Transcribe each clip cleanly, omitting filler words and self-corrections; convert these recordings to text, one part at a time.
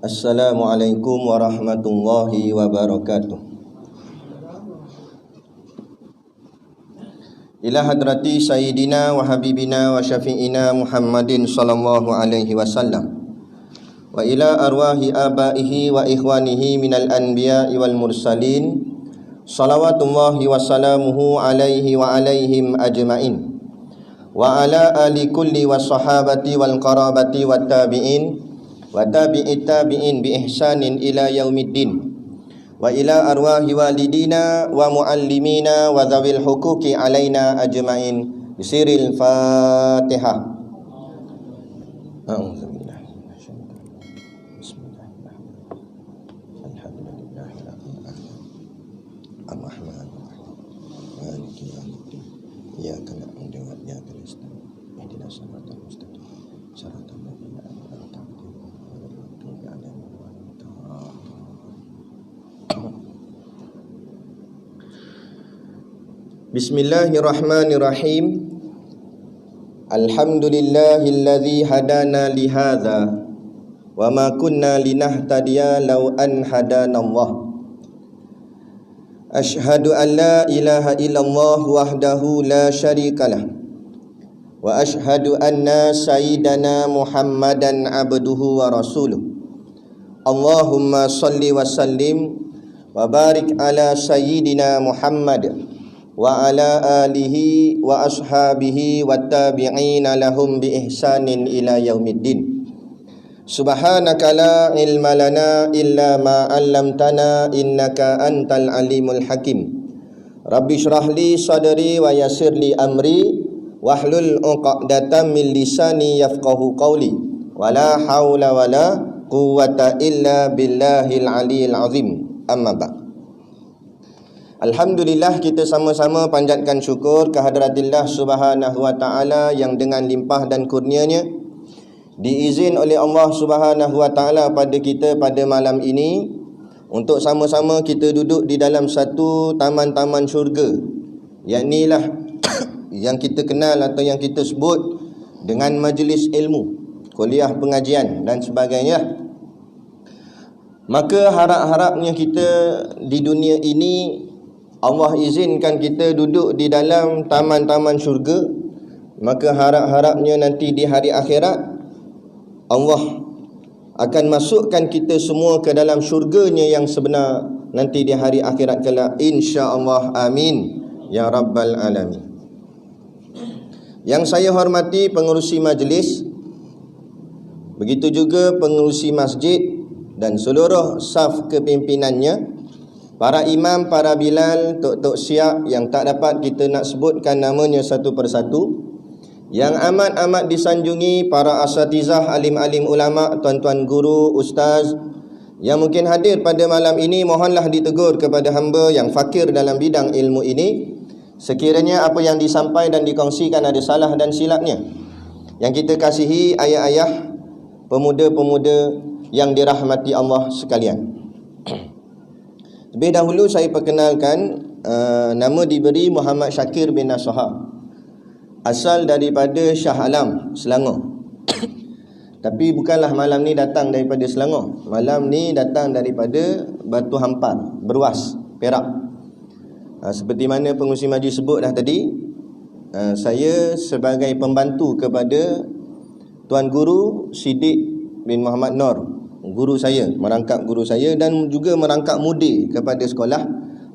Assalamualaikum warahmatullahi wabarakatuh. Ila hadrati sayyidina wa habibina wa syafi'ina Muhammadin sallallahu alaihi wasallam wa ila arwahi abaihi wa ikhwanihi minal anbiya'i wal mursalin salawatullahi wa salamuhu alaihi wa alaihim ajma'in wa ala ali kulli was sahabati wal qarabati wat tabi'in wa tabi'it tabi'in bi ihsanin ila yaumiddin wa ila arwahi walidina wa muallimina wa dzawil huquqi alaina ajmain bisiril Fatihah. A'udzubillah minasyaitonir bismillahirrahmanirrahim alhamdulillahirabbil alamin arrahmanirrahim maliki yaumiddin iyyaka na'budu wa iyyaka nasta'in ihdinas siratal mustaqim siratal ladzina an'amta 'alaihim ghairil maghdubi 'alaihim waladdallin. Bismillahirrahmanirrahim. Alhamdulillahilladzi hadana li hadza wa ma kunna linahtadiya law an hadanallah. Asyhadu an la ilaha illallah wahdahu la syarikalah wa asyhadu anna sayyidana Muhammadan abduhu wa rasuluh. Allahumma salli wa sallim wa barik ala sayyidina Muhammad wa ala alihi wa ashabihi wa tabi'ina lahum bi ihsanin ila yaumiddin. Subhanaka la ilma lana illa ma 'allamtana innaka antal alimul hakim. Rabbi shrah li sadri wa yassir li amri wahlul 'uqdatam min lisani yafqahu qawli wala haula wala quwwata illa billahil aliyil azim. Amma ba'd. Alhamdulillah, kita sama-sama panjatkan syukur kehadaratillah subhanahu wa ta'ala yang dengan limpah dan kurnianya diizin oleh Allah subhanahu wa ta'ala pada kita pada malam ini untuk sama-sama kita duduk di dalam satu taman-taman syurga, yaknilah yang kita kenal atau yang kita sebut dengan majlis ilmu, kuliah pengajian dan sebagainya. Maka harap-harapnya kita di dunia ini Allah izinkan kita duduk di dalam taman-taman syurga. Maka harap-harapnya nanti di hari akhirat Allah akan masukkan kita semua ke dalam syurganya yang sebenar nanti di hari akhirat kelak, insya-Allah. Amin ya rabbal alamin. Yang saya hormati pengerusi majlis, begitu juga pengerusi masjid dan seluruh saf kepimpinannya, para imam, para bilal, tok-tok syiah yang tak dapat kita nak sebutkan namanya satu persatu, yang amat-amat disanjungi para asatizah, alim-alim ulama, tuan-tuan guru, ustaz yang mungkin hadir pada malam ini, mohonlah ditegur kepada hamba yang fakir dalam bidang ilmu ini. Sekiranya apa yang disampaikan dan dikongsikan ada salah dan silapnya, yang kita kasihi ayah-ayah, pemuda-pemuda yang dirahmati Allah sekalian. Lebih dahulu saya perkenalkan, nama diberi Muhammad Syakir bin Nasahar, asal daripada Shah Alam, Selangor. Tapi bukanlah malam ni datang daripada Selangor. Malam ni datang daripada Batu Hampar, Beruas, Perak. Seperti mana pengurusi majlis sebut dah tadi, saya sebagai pembantu kepada Tuan Guru Siddiq bin Muhammad Nur, guru saya, merangkap guru saya, dan juga merangkap mudir kepada sekolah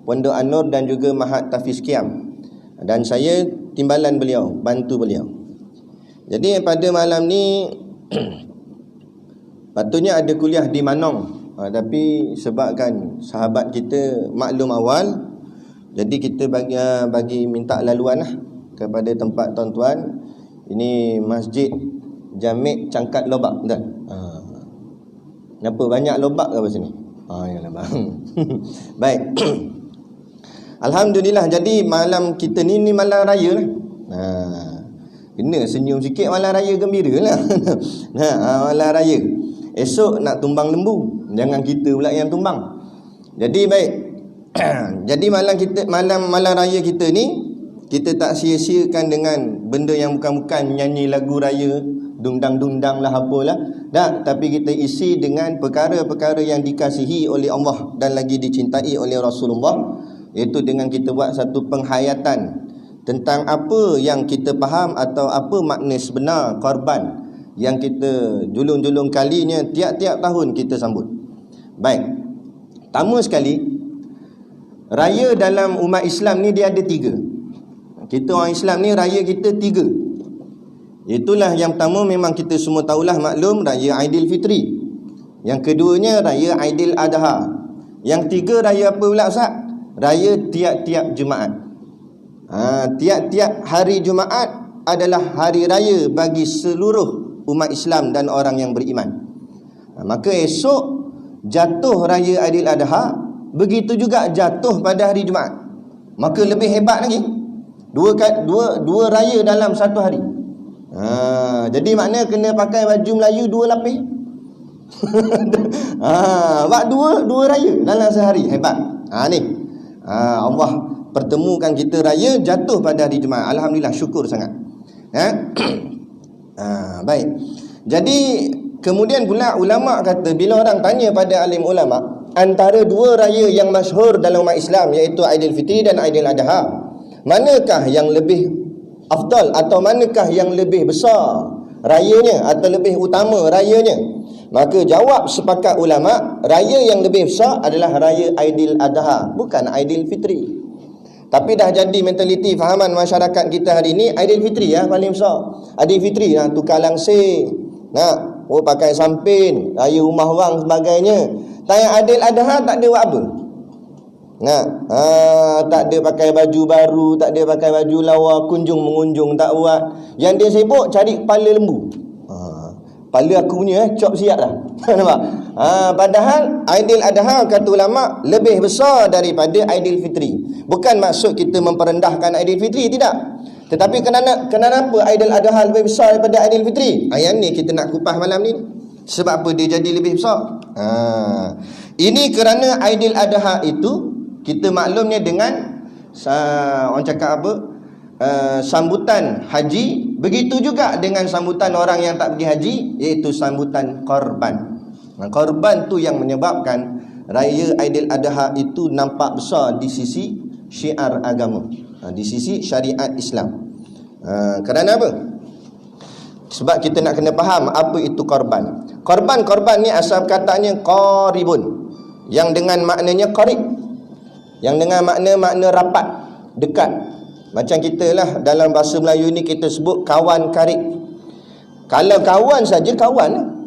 Pondok An-Nur dan juga Mahat Tafiz Qiyam. Dan saya timbalan beliau, bantu beliau. Jadi pada malam ni patutnya ada kuliah di Manong, tapi sebabkan sahabat kita maklum awal, jadi kita bagi minta laluan lah kepada tempat tuan-tuan. Ini Masjid Jamik Cangkat Lobak, betul? Kenapa banyak lobak ke apa sini? Yalah bang. Baik. Alhamdulillah, jadi malam kita ni malam raya lah. Kena senyum sikit, malam raya gembira lah. Malam raya. Esok nak tumbang lembu, jangan kita pula yang tumbang. Jadi baik. Jadi malam raya kita ni, kita tak sia-siakan dengan benda yang bukan-bukan, nyanyi lagu raya, dundang-dundang lah apalah. Tak, tapi kita isi dengan perkara-perkara yang dikasihi oleh Allah dan lagi dicintai oleh Rasulullah, iaitu dengan kita buat satu penghayatan tentang apa yang kita faham atau apa makna sebenar korban yang kita julung-julung kalinya tiap-tiap tahun kita sambut. Baik, pertama sekali, raya dalam umat Islam ni dia ada 3. Kita orang Islam ni raya kita 3. Itulah yang pertama, memang kita semua tahulah, maklum, raya Aidilfitri. Yang keduanya raya Aidil Adha. Yang 3 raya apa pula Ustaz? Raya tiap-tiap Jumaat. Tiap-tiap hari Jumaat adalah hari raya bagi seluruh umat Islam dan orang yang beriman. Maka esok jatuh raya Aidil Adha, begitu juga jatuh pada hari Jumaat. Maka lebih hebat lagi, dua raya dalam satu hari. Jadi makna kena pakai baju Melayu 2 lapis. Buat dua raya dalam sehari. Hebat. Ni Allah pertemukan kita raya jatuh pada hari Jumaat. Alhamdulillah, syukur sangat. Baik. Jadi kemudian pula ulama kata, bila orang tanya pada alim ulama, antara 2 raya yang masyhur dalam umat Islam, iaitu Aidilfitri dan Aidil Adha, manakah yang lebih afdal atau manakah yang lebih besar rayanya atau lebih utama rayanya? Maka jawab sepakat ulama, raya yang lebih besar adalah raya Aidil Adha, bukan Aidilfitri. Tapi dah jadi mentaliti fahaman masyarakat kita hari ni, Aidilfitri paling besar. Aidilfitri tukar langsir, pakai sampin, raya rumah orang sebagainya. Tanya Aidil Adha tak ada buat apa. Tak ada pakai baju baru, tak ada pakai baju lawa, kunjung mengunjung tak buat. Yang dia sibuk cari kepala lembu. Kepala aku punya cop siap dah. Nampak? Padahal Aidil Adha kata ulama lebih besar daripada Aidilfitri. Bukan maksud kita memperendahkan Aidilfitri, tidak. Tetapi kenapa Aidil Adha lebih besar daripada Aidilfitri? Yang ni kita nak kupas malam ni. Sebab apa dia jadi lebih besar? Ini kerana Aidil Adha itu kita maklumnya dengan orang cakap apa, sambutan haji. Begitu juga dengan sambutan orang yang tak pergi haji, iaitu sambutan korban. Korban tu yang menyebabkan raya Aidil Adha itu nampak besar di sisi syiar agama, di sisi syariat Islam. Kerana apa? Sebab kita nak kena faham apa itu korban. Korban ni asal katanya qaribun, yang dengan maknanya qarib, yang dengan makna rapat, dekat. Macam kita lah dalam bahasa Melayu ni kita sebut kawan karib. Kalau kawan saja kawan,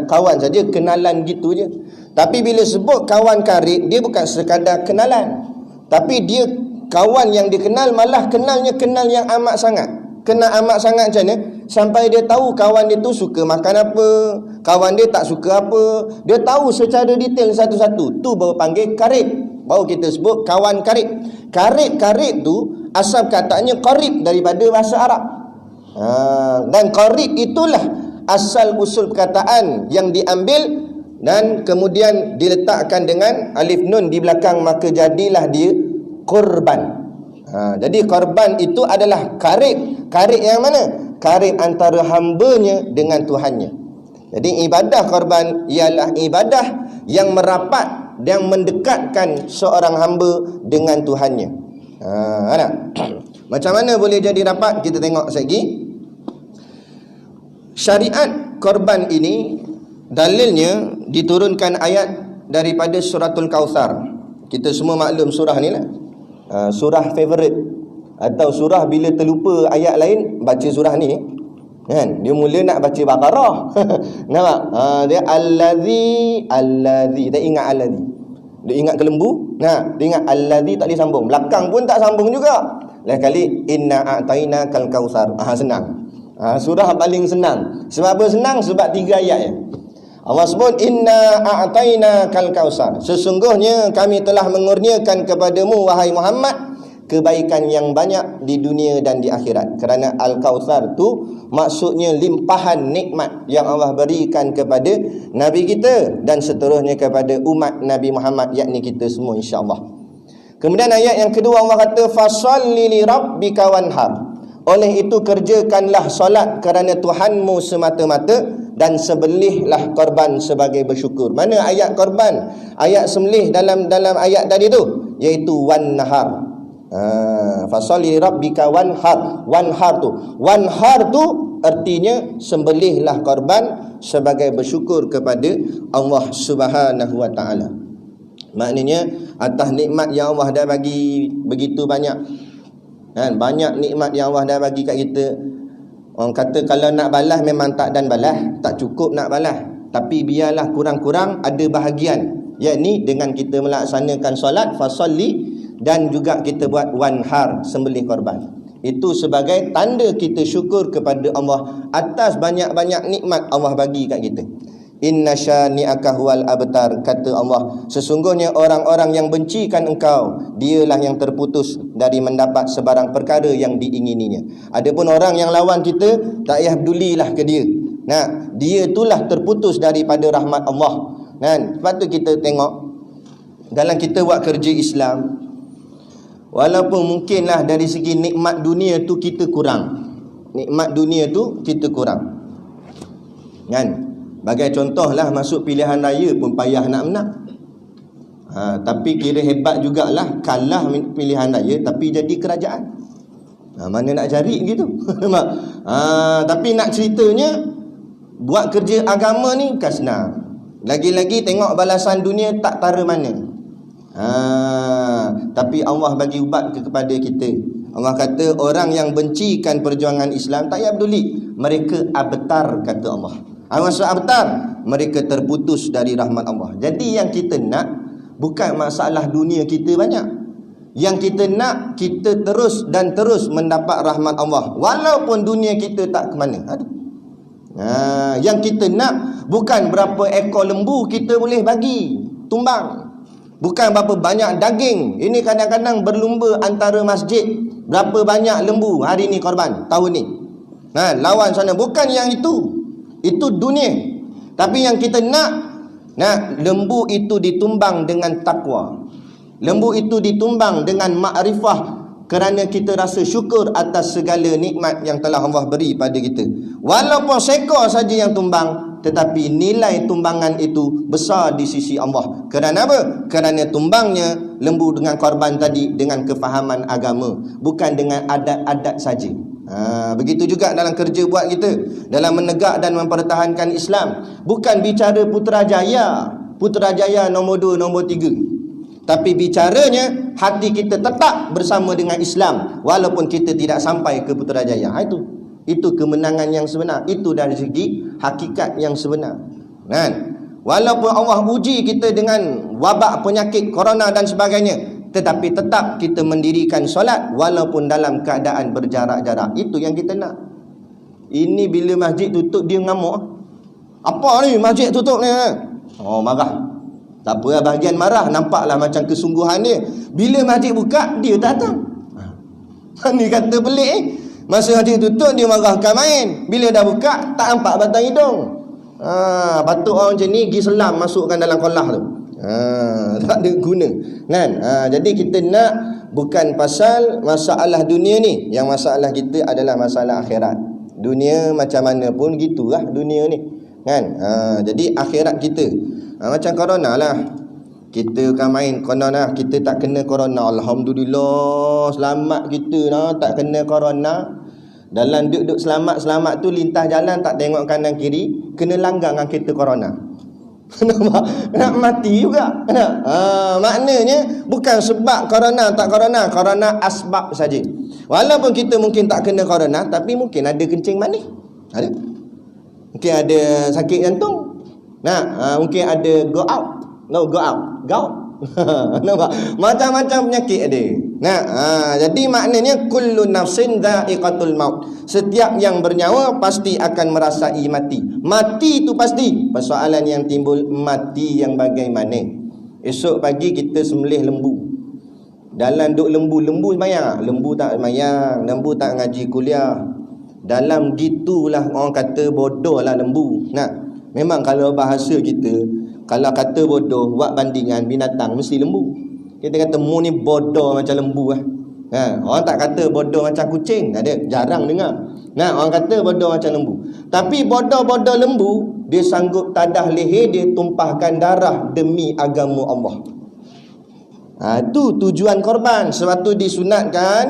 kawan saja, kenalan gitu je. Tapi bila sebut kawan karib, dia bukan sekadar kenalan, tapi dia kawan yang dikenal, malah kenalnya kenal yang amat sangat. Kenal amat sangat macam mana? Sampai dia tahu kawan dia tu suka makan apa, kawan dia tak suka apa. Dia tahu secara detail satu-satu. Tu baru panggil karib, baru kita sebut kawan karib. Karib tu asal katanya qarib daripada bahasa Arab. Dan qarib itulah asal usul perkataan yang diambil dan kemudian diletakkan dengan alif nun di belakang, maka jadilah dia korban. Jadi korban itu adalah karib. Karib yang mana? Karib antara hambanya dengan Tuhannya. Jadi ibadah korban ialah ibadah yang merapat dan mendekatkan seorang hamba dengan Tuhannya. Macam mana boleh jadi rapat? Kita tengok lagi. Syariat korban ini dalilnya diturunkan ayat daripada suratul Kautsar. Kita semua maklum surah ni lah. Surah favorite, atau surah bila terlupa ayat lain baca surah ni kan. Dia mula nak baca Baqarah. Nampak? Dia allazi tak ingat allazi. Dia ingat ke lembu. Dia ingat allazi tak boleh sambung. Belakang pun tak sambung juga. Lain kali inna a'tainakal kautsar. Senang. Surah paling senang. Sebab apa senang? Sebab 3 ayat je. Allah sebut inna a'tainakal kautsar. Sesungguhnya kami telah mengurniakan kepadamu wahai Muhammad kebaikan yang banyak di dunia dan di akhirat. Kerana Al-Kautsar tu maksudnya limpahan nikmat yang Allah berikan kepada Nabi kita dan seterusnya kepada umat Nabi Muhammad, yakni kita semua insya-Allah. Kemudian ayat yang kedua Allah kata fasalli li rabbika wanhar. Oleh itu kerjakanlah solat kerana Tuhanmu semata-mata dan sembelihlah korban sebagai bersyukur. Mana ayat korban? Ayat sembelih dalam ayat tadi tu, iaitu wan nahar. Fasalli rabbika wanhar. Wanhar tu artinya sembelihlah korban sebagai bersyukur kepada Allah Subhanahu wa taala. Maknanya atas nikmat yang Allah dah bagi begitu banyak, kan, banyak nikmat yang Allah dah bagi kat kita. Orang kata kalau nak balas memang tak dan balas, tak cukup nak balas, tapi biarlah kurang-kurang ada bahagian, yakni dengan kita melaksanakan solat fasalli dan juga kita buat wanhar, sembelih korban. Itu sebagai tanda kita syukur kepada Allah atas banyak-banyak nikmat Allah bagi kat kita. Inna syani'aka huwal abtar, kata Allah, sesungguhnya orang-orang yang bencikan engkau, dialah yang terputus dari mendapat sebarang perkara yang diingininya. Adapun orang yang lawan kita, tak payah pedulilah ke dia. Nah, dia itulah terputus daripada rahmat Allah. Kan? Sebab tu kita tengok dalam kita buat kerja Islam, walaupun mungkinlah dari segi nikmat dunia tu kita kurang. Nikmat dunia tu kita kurang. Kan? Bagai contohlah masuk pilihan raya pun payah nak menang. Tapi kira hebat jugalah kalah pilihan raya tapi jadi kerajaan. Mana nak cari gitu. Tapi nak ceritanya buat kerja agama ni bukan senang. Lagi-lagi tengok balasan dunia tak tara mana. Tapi Allah bagi ubat kepada kita. Allah kata orang yang bencikan perjuangan Islam tak payah peduli, mereka abtar, kata Allah. Maksud abtar, mereka terputus dari rahmat Allah. Jadi yang kita nak bukan masalah dunia kita banyak. Yang kita nak, kita terus dan terus mendapat rahmat Allah walaupun dunia kita tak ke mana. Yang kita nak bukan berapa ekor lembu kita boleh bagi tumbang, bukan berapa banyak daging. Ini kadang-kadang berlumba antara masjid, berapa banyak lembu hari ni korban tahun ni. Lawan sana, bukan yang itu. Itu dunia. Tapi yang kita nak lembu itu ditumbang dengan takwa. Lembu itu ditumbang dengan makrifah, kerana kita rasa syukur atas segala nikmat yang telah Allah beri pada kita. Walaupun seekor saja yang tumbang, tetapi nilai tumbangan itu besar di sisi Allah. Kerana apa? Kerana tumbangnya lembu dengan korban tadi dengan kefahaman agama, bukan dengan adat-adat saja. Begitu juga dalam kerja buat kita, dalam menegak dan mempertahankan Islam. Bukan bicara Putrajaya nombor 2, nombor 3, tapi bicaranya hati kita tetap bersama dengan Islam walaupun kita tidak sampai ke Putrajaya. Itu kemenangan yang sebenar. Itu dari segi hakikat yang sebenar. Kan? Walaupun Allah uji kita dengan wabak penyakit corona dan sebagainya, tetapi tetap kita mendirikan solat walaupun dalam keadaan berjarak-jarak. Itu yang kita nak. Ini bila masjid tutup dia ngamuk. Apa ni masjid tutup ni? Marah. Tak apa, bahagian marah nampaklah macam kesungguhan dia. Bila masjid buka dia datang. Ni kata pelik. Masa masjid tutup dia marahkan main. Bila dah buka tak nampak batang hidung. Patut orang macam ni pergi selam, masukkan dalam kolah tu. Tak ada guna kan? Jadi kita nak bukan pasal masalah dunia ni. Yang masalah kita adalah masalah akhirat. Dunia macam mana pun gitulah dunia ni kan? Jadi akhirat kita macam corona lah. Kita kan main corona, kita tak kena corona, alhamdulillah, selamat kita tak kena corona. Dalam duduk selamat-selamat tu lintas jalan tak tengok kanan kiri, kena langgar dengan kereta corona. Nak mati juga. Maknanya bukan sebab corona tak corona, corona asbab saja. Walaupun kita mungkin tak kena corona, tapi mungkin ada kencing manis, ada. Mungkin ada sakit jantung. Mungkin ada go out. Macam-macam penyakit ada. Jadi maknanya kullu nafsin dha'iqatul maut. Setiap yang bernyawa pasti akan merasai mati. Mati itu pasti. Persoalan yang timbul, mati yang bagaimana? Esok pagi kita sembelih lembu. Dalam duk lembu sembahyang, lembu tak sembahyang, lembu tak ngaji kuliah. Dalam gitulah orang kata bodoh lah lembu. Memang kalau bahasa kita, kalau kata bodoh, buat bandingan binatang mesti lembu. Kita kata mu ni bodoh macam lembu lah. Orang tak kata bodoh macam kucing, ada, jarang dengar. Orang kata bodoh macam lembu. Tapi bodoh-bodoh lembu, dia sanggup tadah leher, dia tumpahkan darah demi agama Allah. Itu tujuan korban. Sebab tu disunatkan,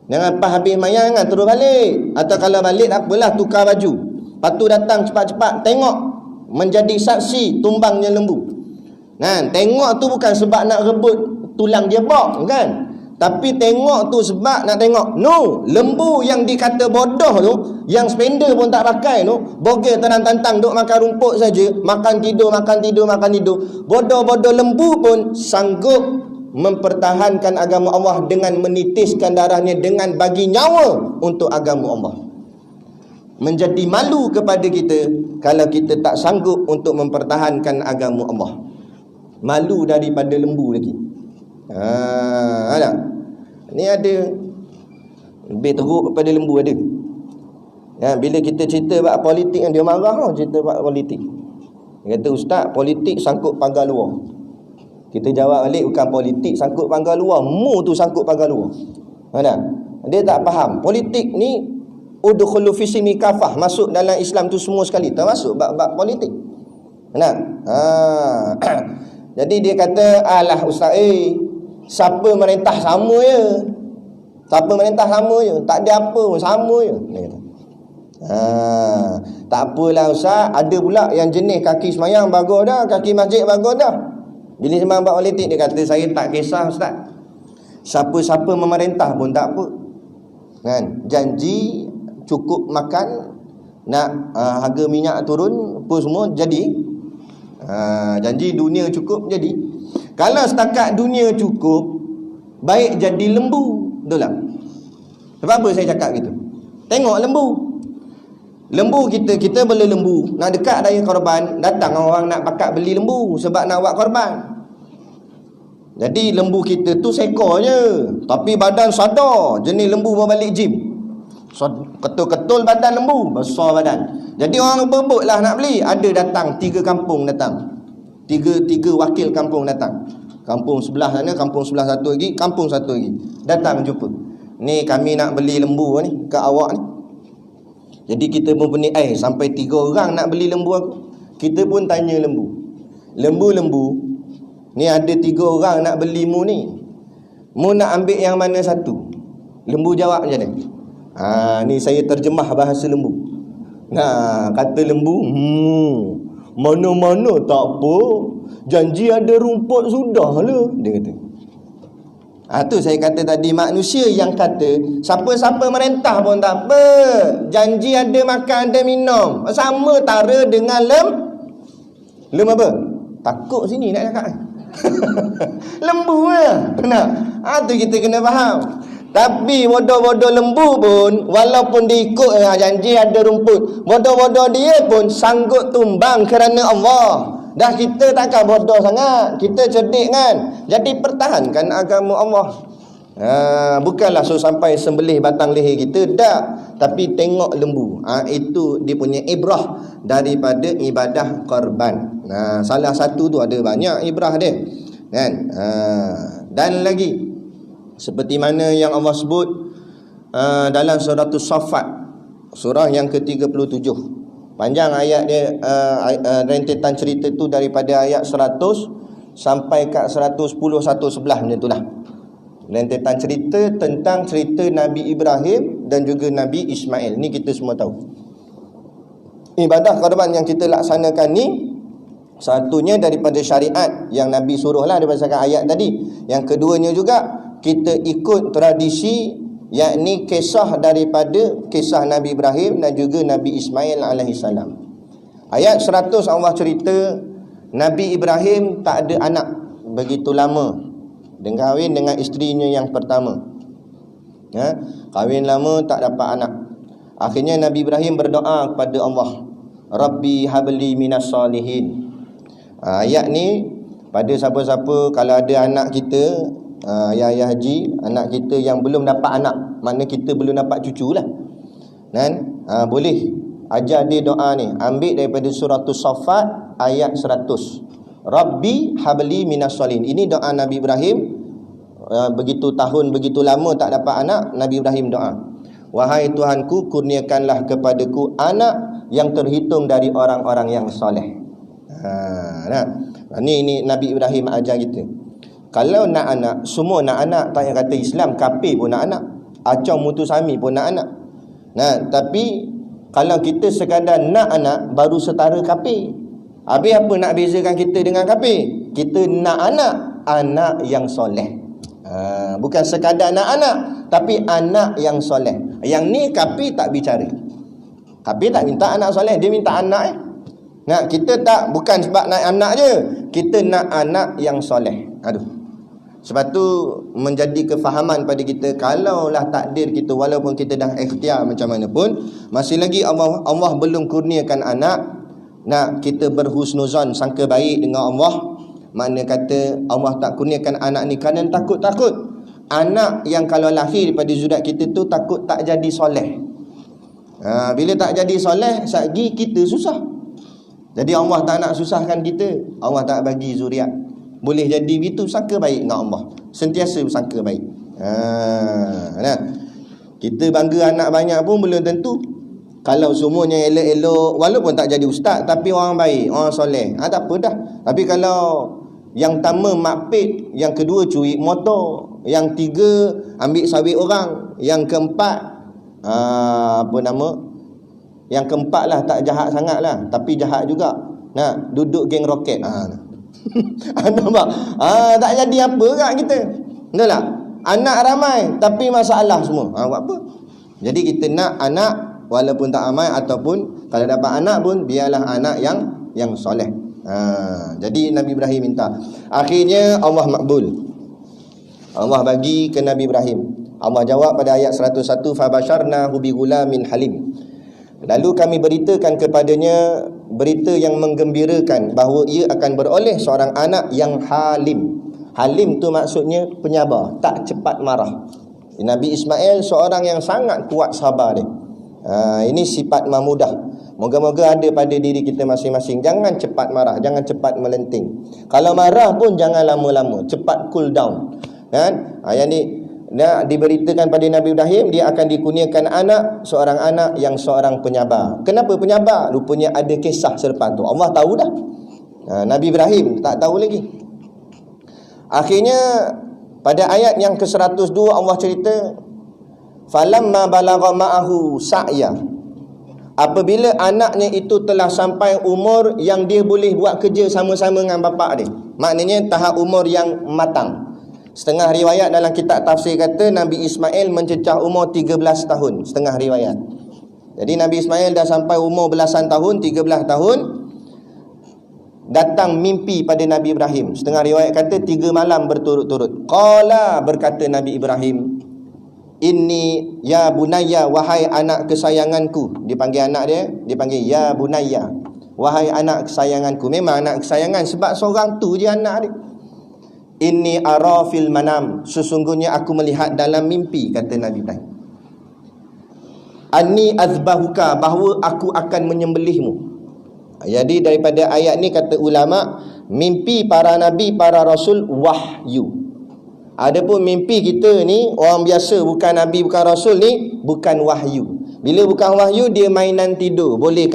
jangan pas habis mayang kan terus balik. Atau kalau balik tak apalah, tukar baju. Lepas tu datang cepat-cepat tengok, menjadi saksi tumbangnya lembu. Tengok tu bukan sebab nak rebut tulang dia bok kan, tapi tengok tu sebab nak tengok. Lembu yang dikata bodoh tu, yang spender pun tak pakai tu, bogel tantang-tantang duk makan rumput saja, makan tidur. Bodoh-bodoh lembu pun sanggup mempertahankan agama Allah dengan menitiskan darahnya, dengan bagi nyawa untuk agama Allah. Menjadi malu kepada kita kalau kita tak sanggup untuk mempertahankan agama Allah. Malu daripada lembu lagi. Ni ada lebih teruk daripada lembu ada. Bila kita cerita bab politik, dia marah cerita bab politik. Dia kata, ustaz, politik sangkut pagar luar. Kita jawab balik, bukan politik sangkut pagar luar, mu tu sangkut pagar luar. Dia tak faham. Politik ni udkhulu fi silmi kafah, masuk dalam Islam tu semua sekali, termasuk bab politik. Jadi dia kata, alah ustaz, siapa merintah sama je. Siapa merintah sama je, tak ada apa pun, sama je. Dia kata, tak apalah ustaz, ada pula yang jenis kaki semayang bagus dah, kaki masjid bagus dah. Bila sembahyang bab politik, dia kata, saya tak kisah ustaz, siapa-siapa memerintah pun tak apa. Janji cukup makan, nak harga minyak turun, apa semua jadi. Janji dunia cukup jadi. Kalau setakat dunia cukup, baik jadi lembu. Betul tak? Sebab apa saya cakap gitu? Tengok lembu. Lembu kita beli lembu, nak dekat raya korban, datang orang nak pakat beli lembu sebab nak buat korban. Jadi lembu kita tu seekor je, tapi badan sadar, jenis lembu mau balik gym. Ketul-ketul badan lembu, besar badan. Jadi orang berebut lah nak beli. Ada datang 3 kampung datang, tiga wakil kampung datang. Kampung sebelah sana, kampung sebelah satu lagi, kampung satu lagi, datang jumpa. Ni kami nak beli lembu ni ke awak ni. Jadi kita pun pening, sampai 3 orang nak beli lembu aku. Kita pun tanya lembu, ni ada 3 orang nak beli mu ni, mu nak ambil yang mana satu? Lembu jawab macam ni. Ni saya terjemah bahasa lembu. Kata lembu, mana-mana tak apa, janji ada rumput sudah lah, dia kata. Tu saya kata tadi, manusia yang kata siapa-siapa merintah pun tak apa, janji ada makan ada minum, sama tara dengan lem apa? Takut sini nak cakap. Lembu lah. Tu kita kena faham. Tapi bodoh-bodoh lembu pun, walaupun diikut janji ada rumput, bodoh-bodoh dia pun sanggup tumbang kerana Allah. Dah kita takkan bodoh sangat, kita cerdik kan. Jadi pertahankan agama Allah. Bukanlah sampai sembelih batang leher kita, tak. Tapi tengok lembu. Itu dia punya ibrah daripada ibadah korban. Salah satu tu, ada banyak ibrah dia kan. Dan lagi seperti mana yang Allah sebut dalam surah As-Saffat, surah yang ke-37. Panjang ayat dia, rentetan cerita tu daripada ayat 100 sampai ke 110, 111 macam itulah. Rentetan cerita tentang cerita Nabi Ibrahim dan juga Nabi Ismail. Ni kita semua tahu. Ibadah korban yang kita laksanakan ni, satunya daripada syariat yang Nabi suruh lah daripada ayat tadi. Yang keduanya juga kita ikut tradisi, yakni kisah daripada kisah Nabi Ibrahim dan juga Nabi Ismail alaihissalam. Ayat 100 Allah cerita Nabi Ibrahim tak ada anak begitu lama, dengan kahwin dengan isterinya yang pertama. Kahwin lama tak dapat anak. Akhirnya Nabi Ibrahim berdoa kepada Allah, Rabbi habli minas salihin. Ayat ni pada siapa-siapa kalau ada anak kita, ayah haji, anak kita yang belum dapat anak, makna kita belum dapat cucu lah, kan? Boleh ajar dia doa ni, ambil daripada surah As-Saffat ayat 100. Rabbi habli minas salihin. Ini doa Nabi Ibrahim begitu tahun, begitu lama tak dapat anak, Nabi Ibrahim doa, wahai Tuhanku, kurniakanlah kepadaku anak yang terhitung dari orang-orang yang soleh. Ini Nabi Ibrahim ajar kita. Kalau nak anak, semua nak anak, tak payah kata Islam, kafir pun nak anak, acong mutusami pun nak anak. Tapi kalau kita sekadar nak anak, baru setara kafir. Habis apa nak bezakan kita dengan kafir? Kita nak anak yang soleh. Bukan sekadar nak anak, tapi anak yang soleh. Yang ni kafir tak bicara. Kafir tak minta anak soleh, dia minta anak. Kita tak, bukan sebab nak anak je, kita nak anak yang soleh. Sebab tu menjadi kefahaman pada kita, kalaulah takdir kita, walaupun kita dah ikhtiar macam mana pun, masih lagi Allah belum kurniakan anak, nak kita berhusnuzon, sangka baik dengan Allah. Makna kata Allah tak kurniakan anak ni kerana takut-takut anak yang kalau lahir daripada zuriat kita tu takut tak jadi soleh. Bila tak jadi soleh, sagi kita susah. Jadi Allah tak nak susahkan kita, Allah tak bagi zuriat. Boleh jadi begitu, sangka baik dengan Allah, sentiasa sangka baik. Kita bangga anak banyak pun belum tentu. Kalau semuanya elok-elok, walaupun tak jadi ustaz, tapi orang baik, orang soleh, tak apa dah. Tapi kalau yang pertama makpit, yang kedua curi motor, yang tiga ambil sawit orang, yang keempat yang keempat lah, tak jahat sangat lah, tapi jahat juga, duduk geng roket. Nampak? Tak jadi apa kat kita. Betul tak? Anak ramai tapi masalah semua. Buat apa? Jadi kita nak anak walaupun tak ramai, ataupun kalau dapat anak pun biarlah anak yang soleh. Jadi Nabi Ibrahim minta. Akhirnya Allah makbul. Allah bagi ke Nabi Ibrahim. Allah jawab pada ayat 101, fabasyarnahu bighulamin halim. Lalu kami beritakan kepadanya berita yang menggembirakan bahawa ia akan beroleh seorang anak yang halim. Halim tu maksudnya penyabar, tak cepat marah. Nabi Ismail seorang yang sangat kuat sabar dia. Ini sifat mahmudah. Moga-moga ada pada diri kita masing-masing. Jangan cepat marah, jangan cepat melenting. Kalau marah pun jangan lama-lama, cepat cool down. Yang ni diberitakan pada Nabi Ibrahim, dia akan dikurniakan seorang anak yang seorang penyabar. Kenapa penyabar? Rupanya ada kisah selepas tu. Allah tahu dah. Nabi Ibrahim tak tahu lagi. Akhirnya pada ayat yang ke-102 Allah cerita, falamma balagha ma'ahu sa'ya. Apabila anaknya itu telah sampai umur yang dia boleh buat kerja sama-sama dengan bapak dia. Maknanya tahap umur yang matang. Setengah riwayat dalam kitab tafsir kata Nabi Ismail mencecah umur 13 tahun. Setengah riwayat. Jadi Nabi Ismail dah sampai umur belasan tahun, 13 tahun, datang mimpi pada Nabi Ibrahim. Setengah riwayat kata 3 malam berturut-turut. Qala, berkata Nabi Ibrahim, inni ya bunayya, wahai anak kesayanganku. Dia panggil anak dia, dia panggil ya bunayya, wahai anak kesayanganku. Memang anak kesayangan sebab seorang tu je anak dia. Inni ara fil manam, sesungguhnya aku melihat dalam mimpi, kata Nabi Ibrahim. Anni azbahuka, bahawa aku akan menyembelihmu. Jadi daripada ayat ni kata ulama, mimpi para nabi, para rasul wahyu. Adapun mimpi kita ni, orang biasa bukan nabi, bukan rasul ni, bukan wahyu. Bila bukan wahyu, dia mainan tidur. Boleh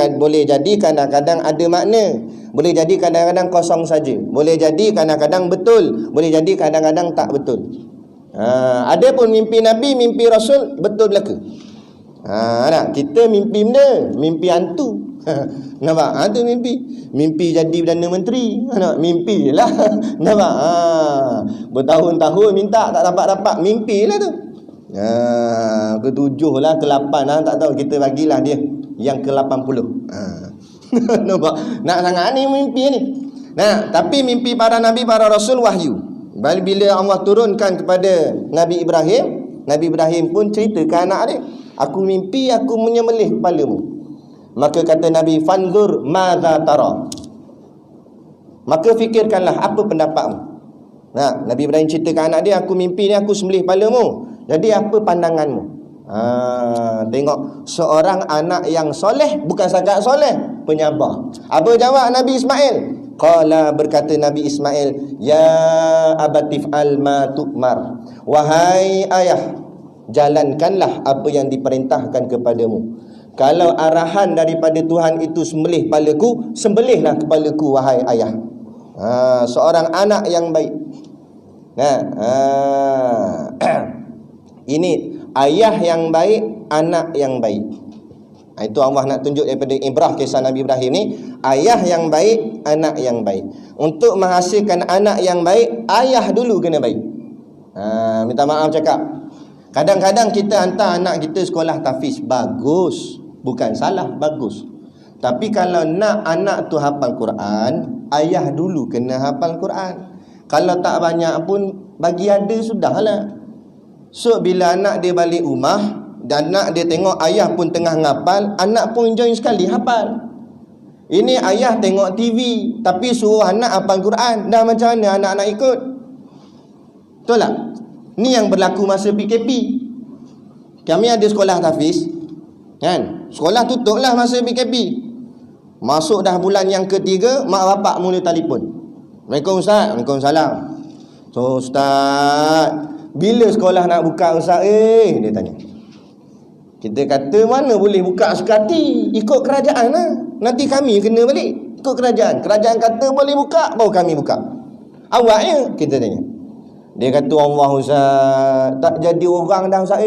jadi kadang-kadang ada makna, boleh jadi kadang-kadang kosong saja, boleh jadi kadang-kadang betul, boleh jadi kadang-kadang tak betul. Adapun mimpi nabi, mimpi rasul betul belaka. Kita mimpi benda, mimpi hantu. Nampak? Tu mimpi jadi Perdana Menteri. Mimpi je lah. Nampak? Bertahun-tahun minta tak dapat-dapat, mimpi lah tu. Ke-7 lah, ke-8 lah, tak tahu, kita bagilah dia yang ke-80. Nampak? Nak sangat ni mimpi ni. Tapi mimpi para nabi, para rasul wahyu. Bila Allah turunkan kepada Nabi Ibrahim, Nabi Ibrahim pun cerita ke anak dia, aku mimpi aku menyembelih kepalamu. Maka kata Nabi, fanzur madza tara, maka fikirkanlah apa pendapatmu. Nabi Ibrahim cerita ke anak dia, aku mimpi ni aku sembelih kepalamu, jadi apa pandanganmu? Tengok, seorang anak yang soleh, bukan sangat soleh, penyabar. Apa jawab Nabi Ismail? Qala, berkata Nabi Ismail, ya abatif al ma tu'mar, wahai ayah, jalankanlah apa yang diperintahkan kepadamu. Kalau arahan daripada Tuhan itu sembelih kepalaku, sembelihlah kepalaku wahai ayah. Seorang anak yang baik. Ini ayah yang baik, anak yang baik. Itu Allah nak tunjuk daripada ibrah kisah Nabi Ibrahim ni. Ayah yang baik, anak yang baik. Untuk menghasilkan anak yang baik, ayah dulu kena baik. Minta maaf cakap, kadang-kadang kita hantar anak kita sekolah tahfiz, bagus, bukan salah, bagus. Tapi kalau nak anak tu hafal Quran, ayah dulu kena hafal Quran. Kalau tak banyak pun bagi ada, sudahlah. So bila anak dia balik rumah dan anak dia tengok ayah pun tengah ngapal, anak pun join sekali hafal. Ini ayah tengok TV tapi suruh anak hafal Quran, dah macam mana anak nak ikut? Betul tak? Ni yang berlaku masa PKP. Kami ada sekolah tahfiz, kan? Sekolah tutup lah masa PKP. Masuk dah bulan yang ketiga, mak bapak mula telefon. Assalamualaikum Ustaz. Waalaikumsalam. So Ustaz, bila sekolah nak buka Ustaz? Dia tanya. Kita kata mana boleh buka suka hati, ikut kerajaan lah. Nanti kami kena balik ikut kerajaan. Kerajaan kata boleh buka, baru kami buka. Awaknya, kita tanya. Dia kata, Allah Ustaz, tak jadi orang dah Ustaz.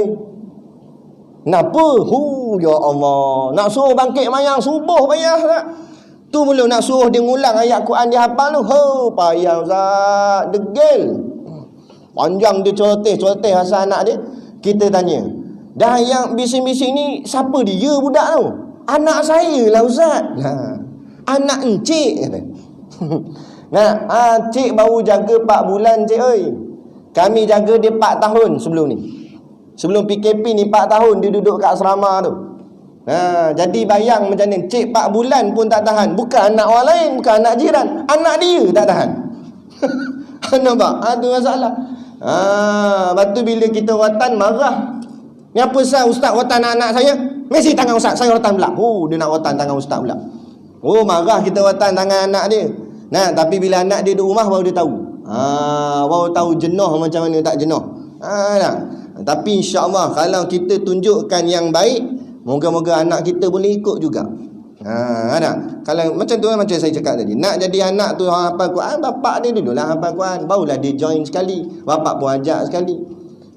Kenapa? Ya Allah, nak suruh bangkit mayang subuh payah tak? Tu mula nak suruh dia ngulang ayat Quran dia hafal tu. Payah Ustaz, degil. Panjang dia celoteh pasal anak dia. Kita tanya, dah yang bising-bising ni siapa dia budak tu? Anak saya lah Ustaz. Anak encik kata. Cik baru jaga 4 bulan cik oi. Kami jaga dia 4 tahun sebelum ni. Sebelum PKP ni 4 tahun dia duduk kat asrama tu. Jadi bayang macam ni, cik 4 bulan pun tak tahan. Bukan anak orang lain, bukan anak jiran, anak dia tak tahan. Nampak? Itu masalah. Lepas tu bila kita watan marah. Ni apa sah Ustaz watan anak saya? Mesti tangan Ustaz, saya watan pula. Dia nak watan tangan Ustaz pula. Marah kita watan tangan anak dia. Tapi bila anak dia di rumah baru dia tahu. Baru tahu jenuh macam mana tak jenuh. Tapi insya-Allah kalau kita tunjukkan yang baik, moga-moga anak kita boleh ikut juga. Kalau macam tu macam saya cakap tadi, nak jadi anak tu hafal Quran, bapak dia dululah hafal Quran, barulah dia join sekali, bapak pun ajak sekali.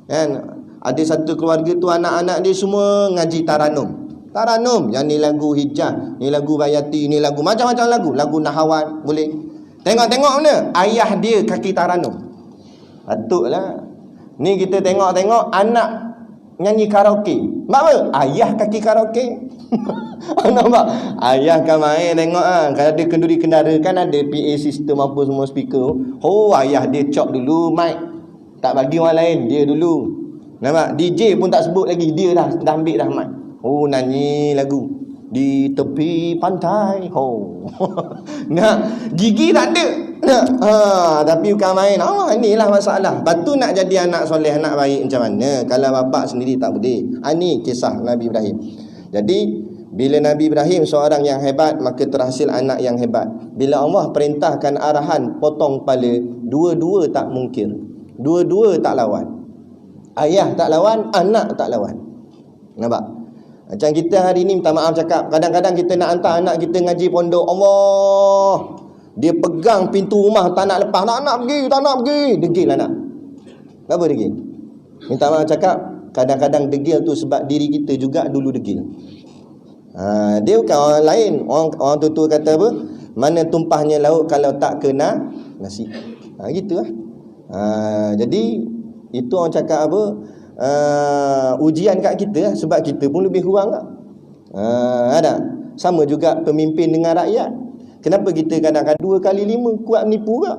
Kan? Ada satu keluarga tu anak-anak dia semua ngaji Taranum, yang ni lagu Hijah, ni lagu Bayati, ni lagu macam-macam lagu Nahawan boleh. Tengok-tengok mana ayah dia kaki Taranum. Patutlah. Ni kita tengok-tengok anak nyanyi karaoke. Mak apa? Ayah kaki karaoke. Nampak? Ayah kan main tengok kalau ada kenduri kendara kan ada PA system apa semua speaker. Ayah dia cop dulu mic. Tak bagi orang lain, dia dulu. Nampak? DJ pun tak sebut lagi, dia dah ambil dah mic. Nyanyi lagu di tepi pantai. Nak gigi tak ada. Tapi bukan main. Inilah masalah. Lepas tu nak jadi anak soleh, anak baik macam mana kalau bapak sendiri tak boleh. Ini kisah Nabi Ibrahim. Jadi bila Nabi Ibrahim seorang yang hebat, maka terhasil anak yang hebat. Bila Allah perintahkan arahan potong kepala, dua-dua tak mungkir, dua-dua tak lawan. Ayah tak lawan, anak tak lawan. Nampak? Macam kita hari ni, minta maaf cakap, kadang-kadang kita nak hantar anak kita ngaji pondok, Allah, dia pegang pintu rumah tak nak lepas, tak nak pergi, degil anak. Kenapa degil? Minta maaf cakap, kadang-kadang degil tu sebab diri kita juga dulu degil. Dia bukan orang lain. Orang tu kata apa? Mana tumpahnya laut kalau tak kena nasi. Gitu lah. Jadi itu orang cakap apa? Ujian kat kita, sebab kita pun lebih kurang tak? Ada. Sama juga pemimpin dengan rakyat. Kenapa kita kadang-kadang 2 kali 5 kuat menipu tak?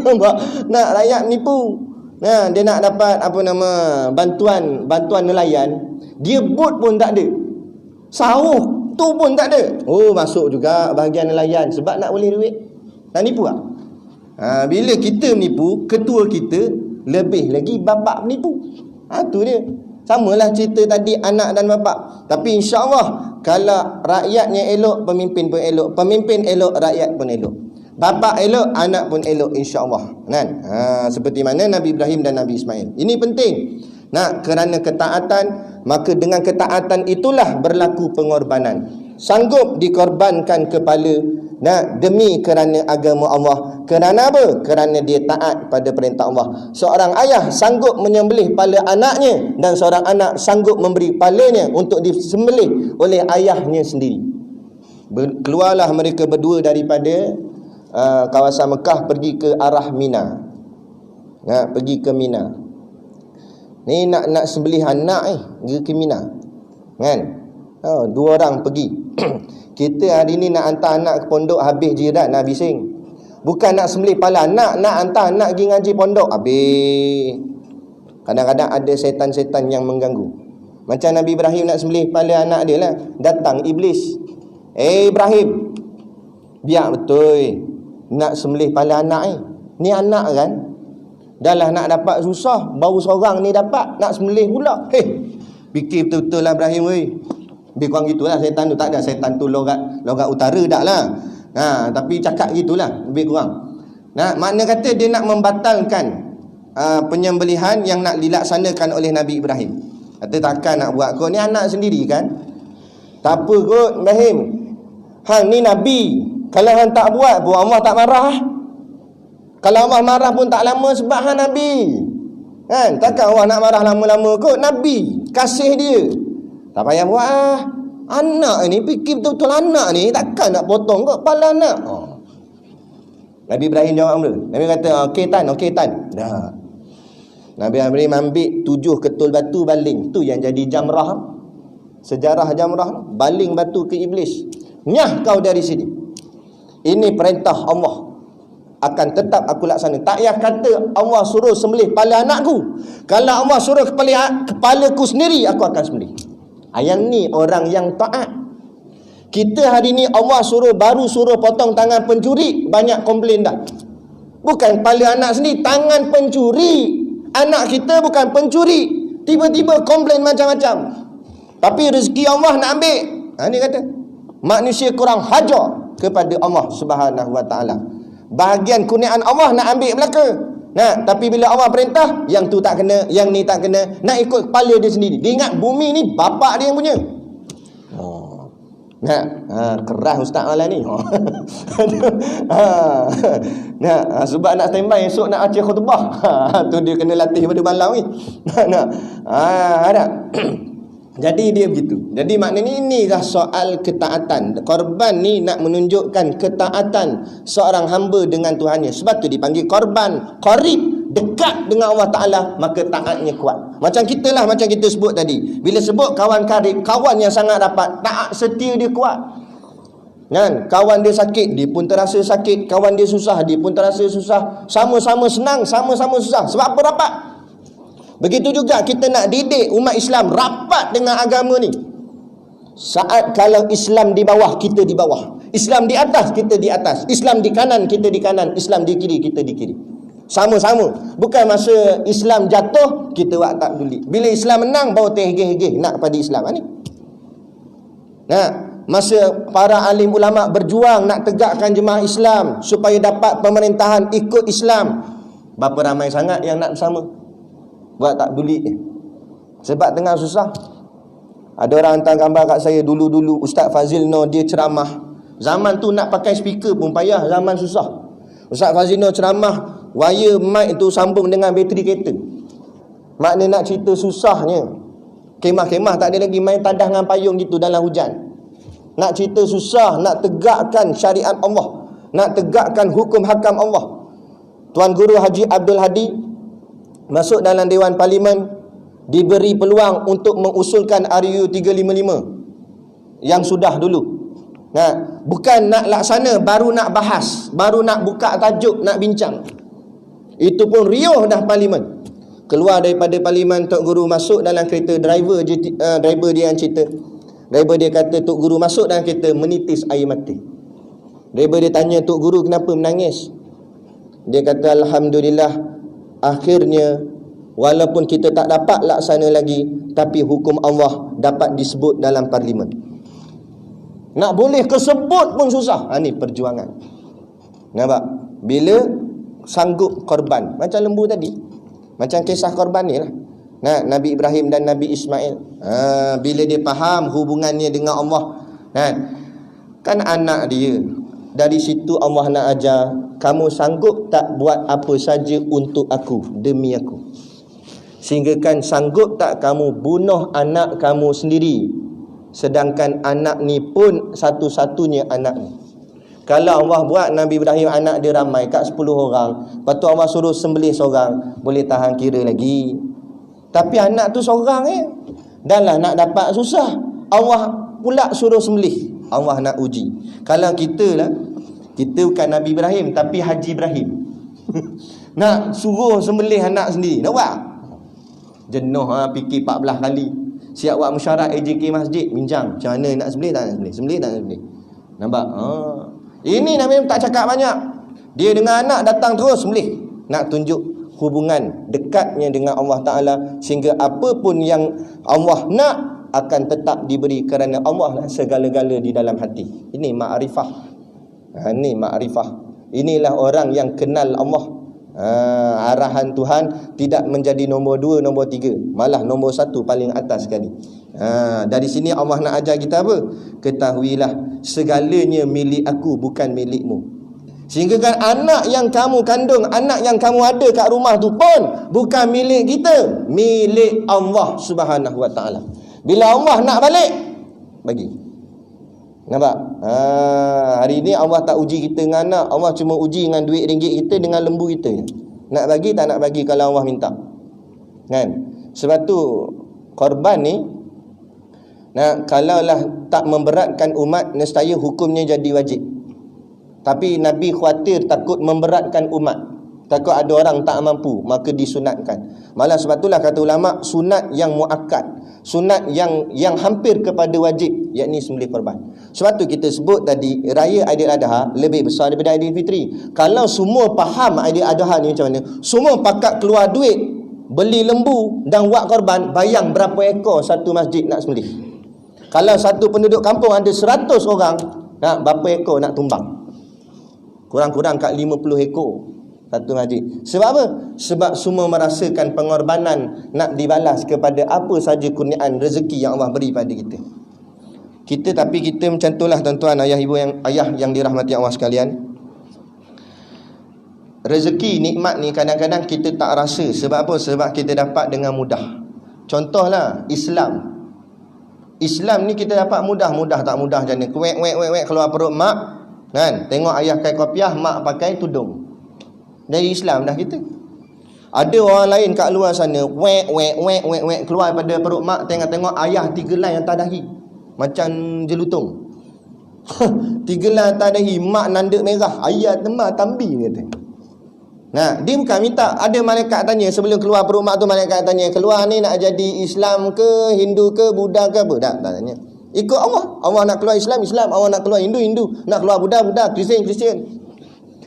Nampak? Nak rakyat menipu. Dia nak dapat bantuan nelayan, dia bot pun tak ada, sawah tu pun tak ada. Masuk juga bahagian nelayan sebab nak boleh duit. Nak nipu tak? Bila kita menipu, ketua kita lebih lagi bapak menipu. Tu dia. Samalah cerita tadi anak dan bapak. Tapi insya-Allah kalau rakyatnya elok, pemimpin pun elok, pemimpin elok, rakyat pun elok. Bapa elok, anak pun elok, insya-Allah. Kan? Seperti mana Nabi Ibrahim dan Nabi Ismail. Ini penting. Kerana ketaatan, maka dengan ketaatan itulah berlaku pengorbanan. Sanggup dikorbankan kepala demi kerana agama Allah. Kerana apa? Kerana dia taat pada perintah Allah. Seorang ayah sanggup menyembelih kepala anaknya, dan seorang anak sanggup memberi kepalanya untuk disembelih oleh ayahnya sendiri. Keluarlah mereka berdua daripada kawasan Mekah pergi ke arah Mina. Pergi ke Mina. Ni nak sembelih anak pergi ke Mina. Kan? Dua orang pergi. Kita hari ni nak hantar anak ke pondok, habis jiran nak bising. Bukan nak sembelih kepala anak, nak hantar anak pergi ngaji pondok, habis. Kadang-kadang ada setan-setan yang mengganggu. Macam Nabi Ibrahim nak sembelih kepala anak dia lah, datang iblis. Ibrahim, biar betul nak sembelih kepala anak ni anak kan. Dah lah nak dapat susah, baru seorang ni dapat, nak sembelih pula. Fikir betul-betul lah Ibrahim weh. Lebih kurang gitulah setan tu. Tak ada setan tu logat utara tak lah. Tapi cakap gitulah lebih kurang. Makna kata dia nak membatalkan penyembelihan yang nak dilaksanakan oleh Nabi Ibrahim. Kata takkan nak buat kau ni anak sendiri kan. Tak apa kot Ibrahim, hang ni Nabi. Kalau hang tak buat pun Allah tak marah. Kalau Allah marah pun tak lama sebab hang Nabi. Kan? Takkan Allah nak marah lama-lama kot. Nabi kasih dia. Tak payah buat Anak ni fikir betul-betul anak ni, takkan nak potong kot kepala anak. Nabi Ibrahim jawab dia. Nabi kata okey tan. Dah. Nabi Ibrahim ambil 7 ketul batu baling. Tu yang jadi jamrah. Sejarah jamrah, baling batu ke iblis. Nyah kau dari sini. Ini perintah Allah, akan tetap aku laksana. Tak payah kata Allah suruh sembelih kepala anakku. Kalau Allah suruh kepalaku sendiri, aku akan sembelih. Yang ni orang yang taat. Kita hari ni Allah baru suruh potong tangan pencuri, banyak komplain dah. Bukan kepala anak sendiri, tangan pencuri. Anak kita bukan pencuri, tiba-tiba komplain macam-macam. Tapi rezeki Allah nak ambil. Ni kata manusia kurang hajar kepada Allah Subhanahu Wa Taala. Bahagian kurniaan Allah nak ambil belaka. Tapi bila Allah perintah, yang tu tak kena, yang ni tak kena, nak ikut kepala dia sendiri. Dia ingat bumi ni bapak dia yang punya. Keras Ustaz malam ni. Sebab nak standby esok nak acah khutbah. Tu dia kena latih pada malam ni. Ada. Jadi dia begitu. Jadi maknanya inilah soal ketaatan. Korban ni nak menunjukkan ketaatan seorang hamba dengan Tuhannya. Sebab tu dipanggil korban qarib, dekat dengan Allah Ta'ala, maka taatnya kuat. Macam kita lah, macam kita sebut tadi. Bila sebut kawan karib, kawan yang sangat rapat, taat setia dia kuat. Kan? Kawan dia sakit, dia pun terasa sakit. Kawan dia susah, dia pun terasa susah. Sama-sama senang, sama-sama susah. Sebab apa rapat? Begitu juga kita nak didik umat Islam rapat dengan agama ni. Saat kalau Islam di bawah, kita di bawah. Islam di atas, kita di atas. Islam di kanan, kita di kanan. Islam di kiri, kita di kiri. Sama-sama. Bukan masa Islam jatuh, kita buat tak peduli. Bila Islam menang, baru terhegeh-hegeh nak pada Islam. Masa para alim ulama berjuang nak tegakkan jemaah Islam supaya dapat pemerintahan ikut Islam, berapa ramai sangat yang nak bersama. Buat tak peduli. Sebab tengah susah. Ada orang hantar gambar kat saya dulu-dulu, Ustaz Fazil Nur dia ceramah. Zaman tu nak pakai speaker pun payah, zaman susah. Ustaz Fazil Nur ceramah, wire mic tu sambung dengan bateri kereta. Makna nak cerita susahnya. Kemah-kemah tak ada lagi, main tadah dengan payung gitu dalam hujan. Nak cerita susah, nak tegakkan syariat Allah, nak tegakkan hukum hakam Allah. Tuan Guru Haji Abdul Hadi masuk dalam Dewan Parlimen, diberi peluang untuk mengusulkan RU 355 yang sudah dulu. Bukan nak laksana, baru nak bahas, baru nak buka tajuk, nak bincang. Itu pun riuh dah Parlimen. Keluar daripada Parlimen, Tok Guru masuk dalam kereta, driver dia yang cerita. Driver dia kata, Tok Guru masuk dalam kereta menitis air mata. Driver dia tanya, Tok Guru kenapa menangis? Dia kata, Alhamdulillah, akhirnya walaupun kita tak dapat laksana lagi, tapi hukum Allah dapat disebut dalam Parlimen. Nak boleh kesebut pun susah. Ini perjuangan. Nampak? Bila sanggup korban, macam lembu tadi, macam kisah korban ni lah. Nah, Nabi Ibrahim dan Nabi Ismail, bila dia faham hubungannya dengan Allah, kan anak dia, dari situ Allah nak ajar, kamu sanggup tak buat apa saja untuk aku, demi aku? Sehingga kan sanggup tak kamu bunuh anak kamu sendiri, sedangkan anak ni pun satu-satunya anak ni. Kalau Allah buat Nabi Ibrahim anak dia ramai kat 10 orang, lepas tu Allah suruh sembelih seorang, boleh tahan kira lagi. Tapi anak tu seorang dah lah nak dapat susah, Allah pula suruh sembelih. Allah nak uji. Kalau kita lah, kita bukan Nabi Ibrahim tapi Haji Ibrahim. Nak suruh sembelih anak sendiri, nak buat? Jenuh fikir 14 kali. Siap buat mesyuarat AJK masjid, bincang macam mana nak sembelih, tak nak sembelih, sembelih tak nak sembelih. Nampak? Ini Nabi tak cakap banyak. Dia dengan anak datang terus sembelih. Nak tunjuk hubungan dekatnya dengan Allah Ta'ala, sehingga apa pun yang Allah nak akan tetap diberi kerana Allah lah segala-gala di dalam hati. Ini ma'rifah. Ini ma'rifah. Inilah orang yang kenal Allah. Arahan Tuhan tidak menjadi nombor 2, nombor 3, malah nombor 1 paling atas sekali. Dari sini Allah nak ajar kita apa? Ketahuilah segalanya milik aku, bukan milikmu. Sehingga kan anak yang kamu kandung, anak yang kamu ada kat rumah tu pun bukan milik kita, milik Allah Subhanahu Wa Taala. Bila Allah nak balik, bagi. Nampak? Hari ni Allah tak uji kita dengan anak, Allah cuma uji dengan duit ringgit kita, dengan lembu kita. Nak bagi tak nak bagi kalau Allah minta. Kan? Sebab tu korban ni, kalaulah tak memberatkan umat, nescaya hukumnya jadi wajib. Tapi Nabi khawatir takut memberatkan umat, takut ada orang tak mampu, maka disunatkan. Malah sebab itulah kata ulama, sunat yang muakkad, sunat yang hampir kepada wajib, yakni sembelih korban. Sebab tu kita sebut tadi, raya Aidiladha lebih besar daripada Aidilfitri. Kalau semua faham Aidiladha ni macam mana, semua pakat keluar duit beli lembu dan buat korban, bayang berapa ekor satu masjid nak sembelih. Kalau satu penduduk kampung ada 100 orang, berapa ekor nak tumbang? Kurang-kurang kat 50 ekor satu masjid. Sebab apa? Sebab semua merasakan pengorbanan nak dibalas kepada apa saja kurniaan rezeki yang Allah beri pada kita. Tapi kita macam itulah tuan-tuan, ayah yang dirahmati Allah sekalian. Rezeki nikmat ni kadang-kadang kita tak rasa. Sebab apa? Sebab kita dapat dengan mudah. Contohlah Islam ni kita dapat mudah tak mudah macam ni. Wek keluar perut mak, kan? Tengok ayah pakai kopiah, mak pakai tudung. Dari Islam dah kita. Ada orang lain kat luar sana, wek keluar pada perut mak, tengok ayah 3 line atas dahi, macam jelutung. 3 line atas dahi, mak nanduk merah, ayah temah tambi ni kata. Dia bukan minta. Ada malaikat tanya sebelum keluar perut mak tu, malaikat tanya, keluar ni nak jadi Islam ke, Hindu ke, Buddha ke apa? Tak tanya. Ikut Allah. Allah nak keluar Islam, Allah nak keluar Hindu, nak keluar Buddha, Kristian.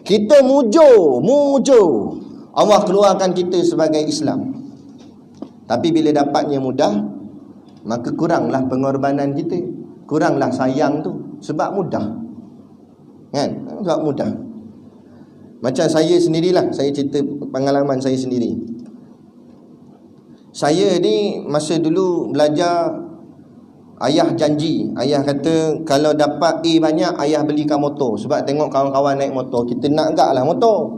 Kita mujur. Allah keluarkan kita sebagai Islam. Tapi bila dapatnya mudah, maka kuranglah pengorbanan kita, kuranglah sayang tu. Sebab mudah. Kan? Sebab mudah. Macam saya sendirilah, saya cerita pengalaman saya sendiri. Saya ni masa dulu belajar, ayah janji, ayah kata kalau dapat A banyak, ayah belikan motor. Sebab tengok kawan-kawan naik motor, kita nak agak lah motor.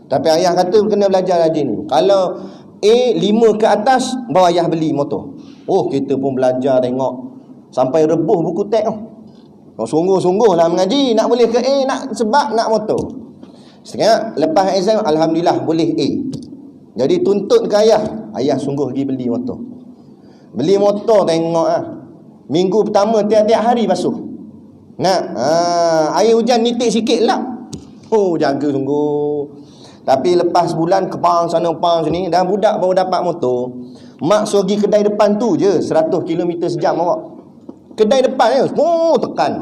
Tapi ayah kata kena belajar rajin. Kalau A 5 ke atas, bawa ayah beli motor. Kita pun belajar tengok sampai rebuh buku teks. Sungguh-sungguh lah mengaji, nak boleh ke A, sebab nak motor. Setengah lepas exam, alhamdulillah boleh A. Jadi tuntut ke ayah sungguh pergi beli motor. Beli motor tengok minggu pertama tiap-tiap hari basuh. Air hujan nitik sikit lah. Jaga sungguh. Tapi lepas bulan kepang sana pang sini, dah budak baru dapat motor. Mak suruh pergi kedai depan tu je, 100 km sejam awak. Kedai depan je, tekan.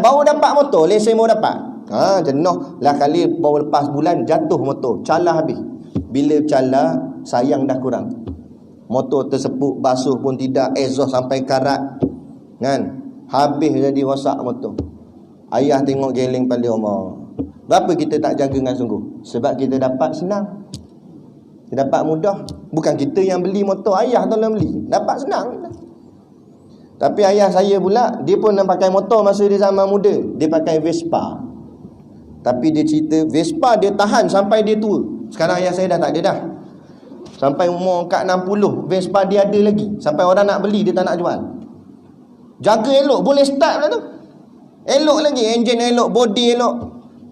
Baru dapat motor, lesen baru dapat. Jenuh lah kali, baru lepas bulan jatuh motor, calah habis. Bila calah, sayang dah kurang. Motor tersepuk, basuh pun tidak, exhaust sampai karat, kan? Habis jadi rosak motor. Ayah tengok geleng pada Allah. Berapa kita tak jaga dengan sungguh? Sebab kita dapat senang, kita dapat mudah. Bukan kita yang beli motor, ayah tolong beli, dapat senang. Tapi ayah saya pula, dia pun nak pakai motor masa dia zaman muda. Dia pakai Vespa. Tapi dia cerita Vespa dia tahan sampai dia tua. Sekarang ayah saya dah tak ada dah. Sampai umur kat 60, Vespa dia ada lagi. Sampai orang nak beli, dia tak nak jual. Jaga elok, boleh start pula tu. Elok lagi, enjin elok, body elok.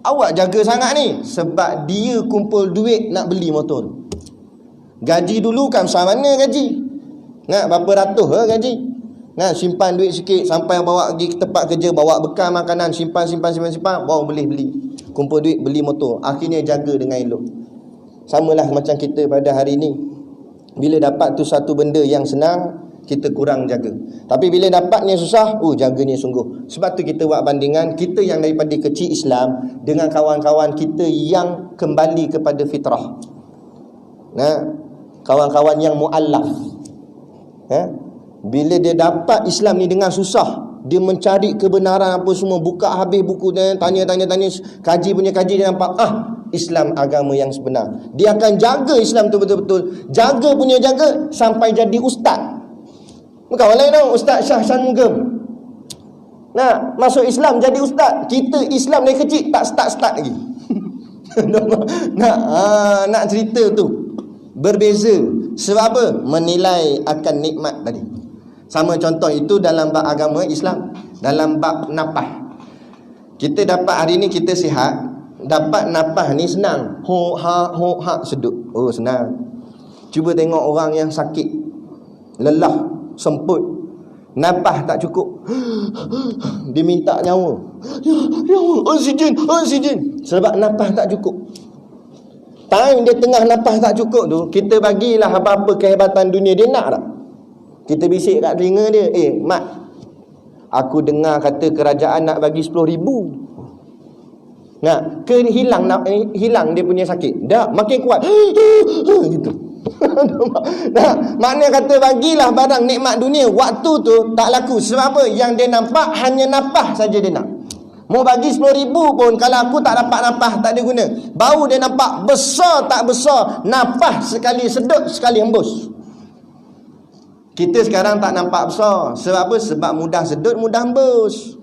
Awak jaga sangat ni. Sebab dia kumpul duit nak beli motor tu. Gaji dulu kan sama mana gaji? Nak berapa ratus gaji? Nak simpan duit sikit sampai bawa pergi ke tempat kerja, bawa bekal makanan, simpan, baru boleh beli. Kumpul duit beli motor. Akhirnya jaga dengan elok. Samalah macam kita pada hari ni. Bila dapat tu satu benda yang senang, kita kurang jaga. Tapi bila dapatnya susah, jaganya sungguh. Sebab tu kita buat bandingan, kita yang daripada kecil Islam dengan kawan-kawan kita yang kembali kepada fitrah. Kawan-kawan yang mu'allaf. Bila dia dapat Islam ni dengan susah, dia mencari kebenaran apa semua, buka habis buku dan tanya, kaji punya kaji, dia nampak Islam agama yang sebenar. Dia akan jaga Islam tu betul-betul. Jaga punya jaga sampai jadi ustaz. Bukan orang lain tau, Ustaz Syah Shanmugam. Nak masuk Islam jadi ustaz. Kita Islam dari kecil tak start lagi. Nak cerita tu berbeza. Sebab apa? Menilai akan nikmat tadi. Sama contoh itu dalam bab agama Islam, dalam bab napah. Kita dapat hari ni kita sihat, dapat napah ni senang. Ho ha sedut. Senang. Cuba tengok orang yang sakit, lelah, semput, napah tak cukup, dia minta nyawa. Ya oksigen. Sebab napah tak cukup. Time dia tengah napah tak cukup tu, kita bagilah apa-apa kehebatan dunia, dia nak tak? Kita bisik kat telinga dia, mat, aku dengar kata kerajaan nak bagi 10,000. Nak hilang dia punya sakit. Dah makin kuat. Gitu. Makna kata bagilah barang nikmat dunia, waktu tu tak laku. Sebab apa? Yang dia nampak hanya napah saja dia nak. Mau bagi 10,000 pun, kalau aku tak dapat napah, tak ada guna. Baru dia nampak besar tak besar, napah sekali sedut, sekali hembus. Kita sekarang tak nampak besar. Sebab apa? Sebab mudah sedut, mudah hembus.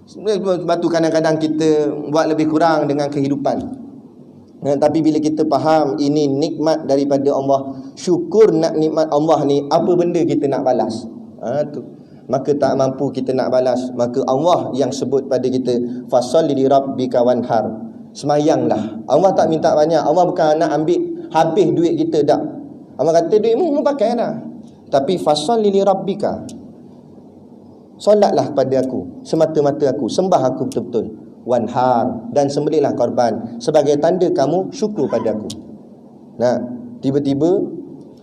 Sebab tu kadang-kadang kita buat lebih kurang dengan kehidupan. Tapi bila kita faham ini nikmat daripada Allah, syukur nak nikmat Allah ni, apa benda kita nak balas? Tu. Maka tak mampu kita nak balas, maka Allah yang sebut pada kita, fasalli li rabbika wanhar. Semayanglah. Allah tak minta banyak. Allah bukan nak ambil habis duit kita dak. Allah kata duitmu pakai dah. Tapi fasalli li rabbika. Solatlah pada aku, semata-mata aku, sembah aku betul-betul. Wanhar, dan sembelihlah korban sebagai tanda kamu syukur pada aku. Tiba-tiba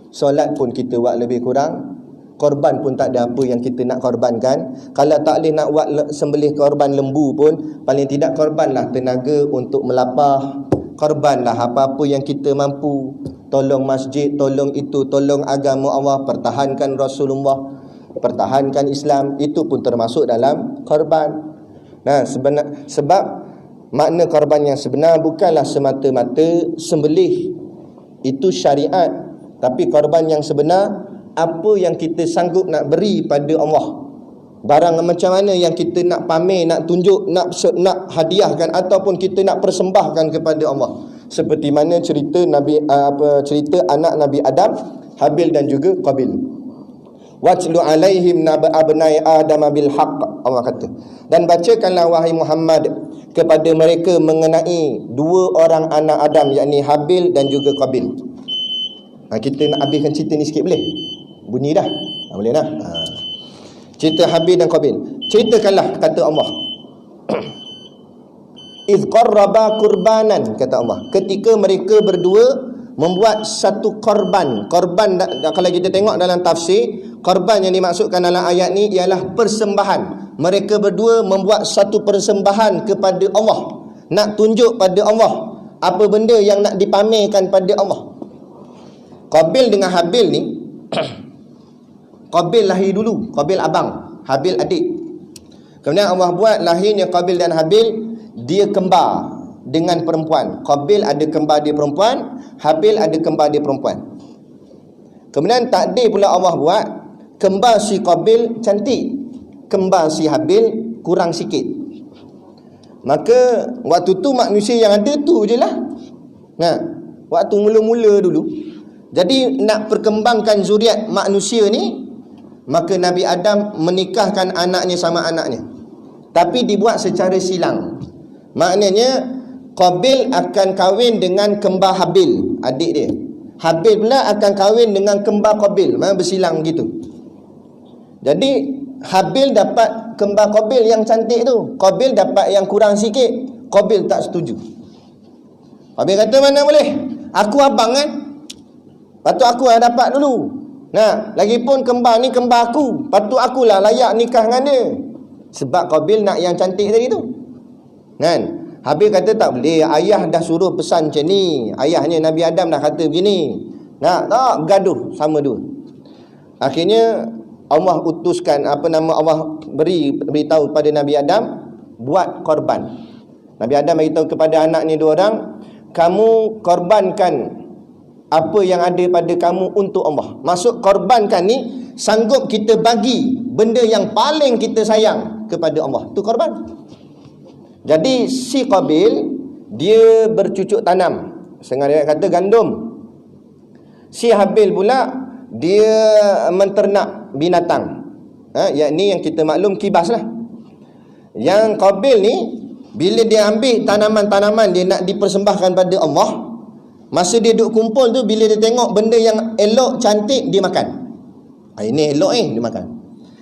solat pun kita buat lebih kurang, korban pun tak ada apa yang kita nak korbankan. Kalau tak boleh nak buat sembelih korban lembu pun, paling tidak korbanlah tenaga untuk melapah, korbanlah apa-apa yang kita mampu. Tolong masjid, tolong itu, tolong agama Allah, pertahankan Rasulullah, pertahankan Islam, itu pun termasuk dalam korban. Sebab makna korban yang sebenar bukanlah semata-mata sembelih, itu syariat. Tapi korban yang sebenar, apa yang kita sanggup nak beri pada Allah. Barang macam mana yang kita nak pamer, nak tunjuk, nak hadiahkan, ataupun kita nak persembahkan kepada Allah. Seperti mana cerita cerita anak Nabi Adam, Habil dan juga Qabil. Watlu alaihim abnai Adam bil haqq, Allah kata. Dan bacakanlah wahai Muhammad kepada mereka mengenai dua orang anak Adam, yakni Habil dan juga Qabil. Kita nak habiskan cerita ni sikit boleh? Bunyi dah? Boleh dah? Cerita Habil dan Qabil. Ceritakanlah, kata Allah. Iz qarraba qurbanan, kata Allah. Ketika mereka berdua membuat satu korban. Korban, kalau kita tengok dalam tafsir, korban yang dimaksudkan dalam ayat ni ialah persembahan. Mereka berdua membuat satu persembahan kepada Allah, nak tunjuk pada Allah apa benda yang nak dipamerkan pada Allah. Qabil dengan Habil ni, Qabil lahir dulu, Qabil abang, Habil adik. Kemudian Allah buat lahirnya Qabil dan Habil, dia kembar dengan perempuan. Qabil ada kembar dia perempuan, Habil ada kembar dia perempuan. Kemudian takdir pula Allah buat, kembar si Qabil cantik, kembar si Habil kurang sikit. Maka waktu tu manusia yang ada tu je lah. Nah, waktu mula-mula dulu. Jadi nak perkembangkan zuriat manusia ni, maka Nabi Adam menikahkan anaknya sama anaknya. Tapi dibuat secara silang. Maknanya Qabil akan kahwin dengan kembar Habil, adik dia. Habil pula akan kahwin dengan kembar Qabil, bersilang gitu. Jadi Habil dapat kembar Qabil yang cantik tu, Qabil dapat yang kurang sikit. Qabil tak setuju. Qabil kata, mana boleh, aku abang kan, patut aku yang dapat dulu. Nah, lagipun kembar ni kembar aku, patut akulah layak nikah dengan dia. Sebab Qabil nak yang cantik tadi tu kan. Habil kata tak boleh, ayah dah suruh pesan macam ni, ayahnya Nabi Adam dah kata begini. Nak tak bergaduh sama dua. Akhirnya Allah utuskan, Allah beritahu kepada Nabi Adam buat korban. Nabi Adam beritahu kepada anaknya dua orang, kamu korbankan apa yang ada pada kamu untuk Allah. Maksud korbankan ni, sanggup kita bagi benda yang paling kita sayang kepada Allah. Itu korban. Jadi si Qabil dia bercucuk tanam, sengaja kata gandum. Si Habil pula dia menternak binatang, yakni yang kita maklum kibas lah. Yang Qabil ni bila dia ambil tanaman-tanaman dia nak dipersembahkan pada Allah, masa dia duduk kumpul tu, bila dia tengok benda yang elok cantik dia makan. Ini elok dia makan.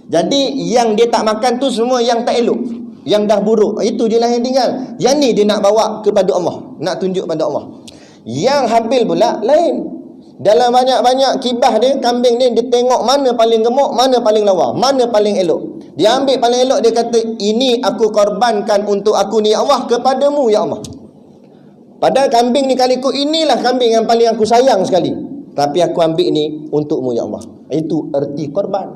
Jadi yang dia tak makan tu semua yang tak elok, yang dah buruk, itu je lah yang tinggal. Yang ni dia nak bawa kepada Allah, nak tunjuk pada Allah. Yang Habil pula lain. Dalam banyak-banyak kibah dia, kambing dia tengok mana paling gemuk, mana paling lawa, mana paling elok. Dia ambil paling elok, dia kata, ini aku korbankan untuk aku ni ya Allah, kepadamu ya Allah. Padahal kambing ni kaliku, inilah kambing yang paling aku sayang sekali, tapi aku ambil ni untukmu ya Allah. Itu erti korban.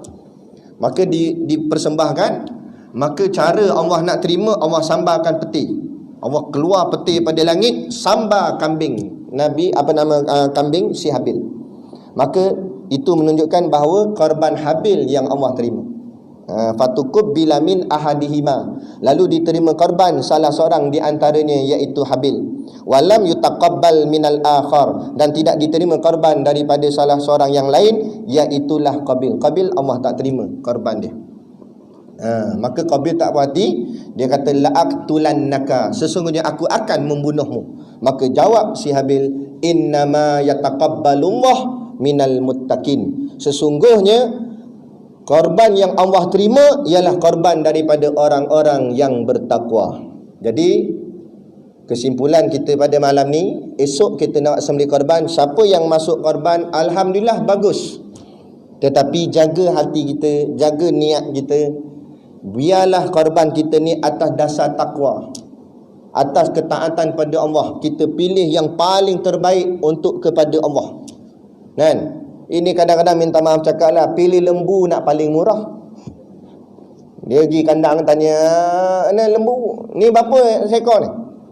Maka dipersembahkan. Maka cara Allah nak terima, Allah sambarkan peti. Allah keluar peti pada langit, sambar kambing Nabi, kambing si Habil. Maka itu menunjukkan bahawa korban Habil yang Allah terima. Fatukub bilamin ahadihima, lalu diterima korban salah seorang di antaranya, iaitu Habil. Walam yutaqabbal minal akhar, dan tidak diterima korban daripada salah seorang yang lain, iaitulah Qabil. Qabil Allah tak terima korban dia. Maka Qabil tak puas hati, dia kata la'aqtulannaka, sesungguhnya aku akan membunuhmu. Maka jawab si Habil, innama yataqabbalullah minal muttaqin, sesungguhnya korban yang Allah terima ialah korban daripada orang-orang yang bertakwa. Jadi kesimpulan kita pada malam ni, esok kita nak sembelih korban. Siapa yang masuk korban, alhamdulillah, bagus. Tetapi jaga hati kita, jaga niat kita. Biarlah korban kita ni atas dasar takwa, atas ketaatan pada Allah. Kita pilih yang paling terbaik untuk kepada Allah kan. Ini kadang-kadang minta maaf cakap lah, pilih lembu nak paling murah. Dia pergi kandang tanya, ni lembu ni berapa seekor ni?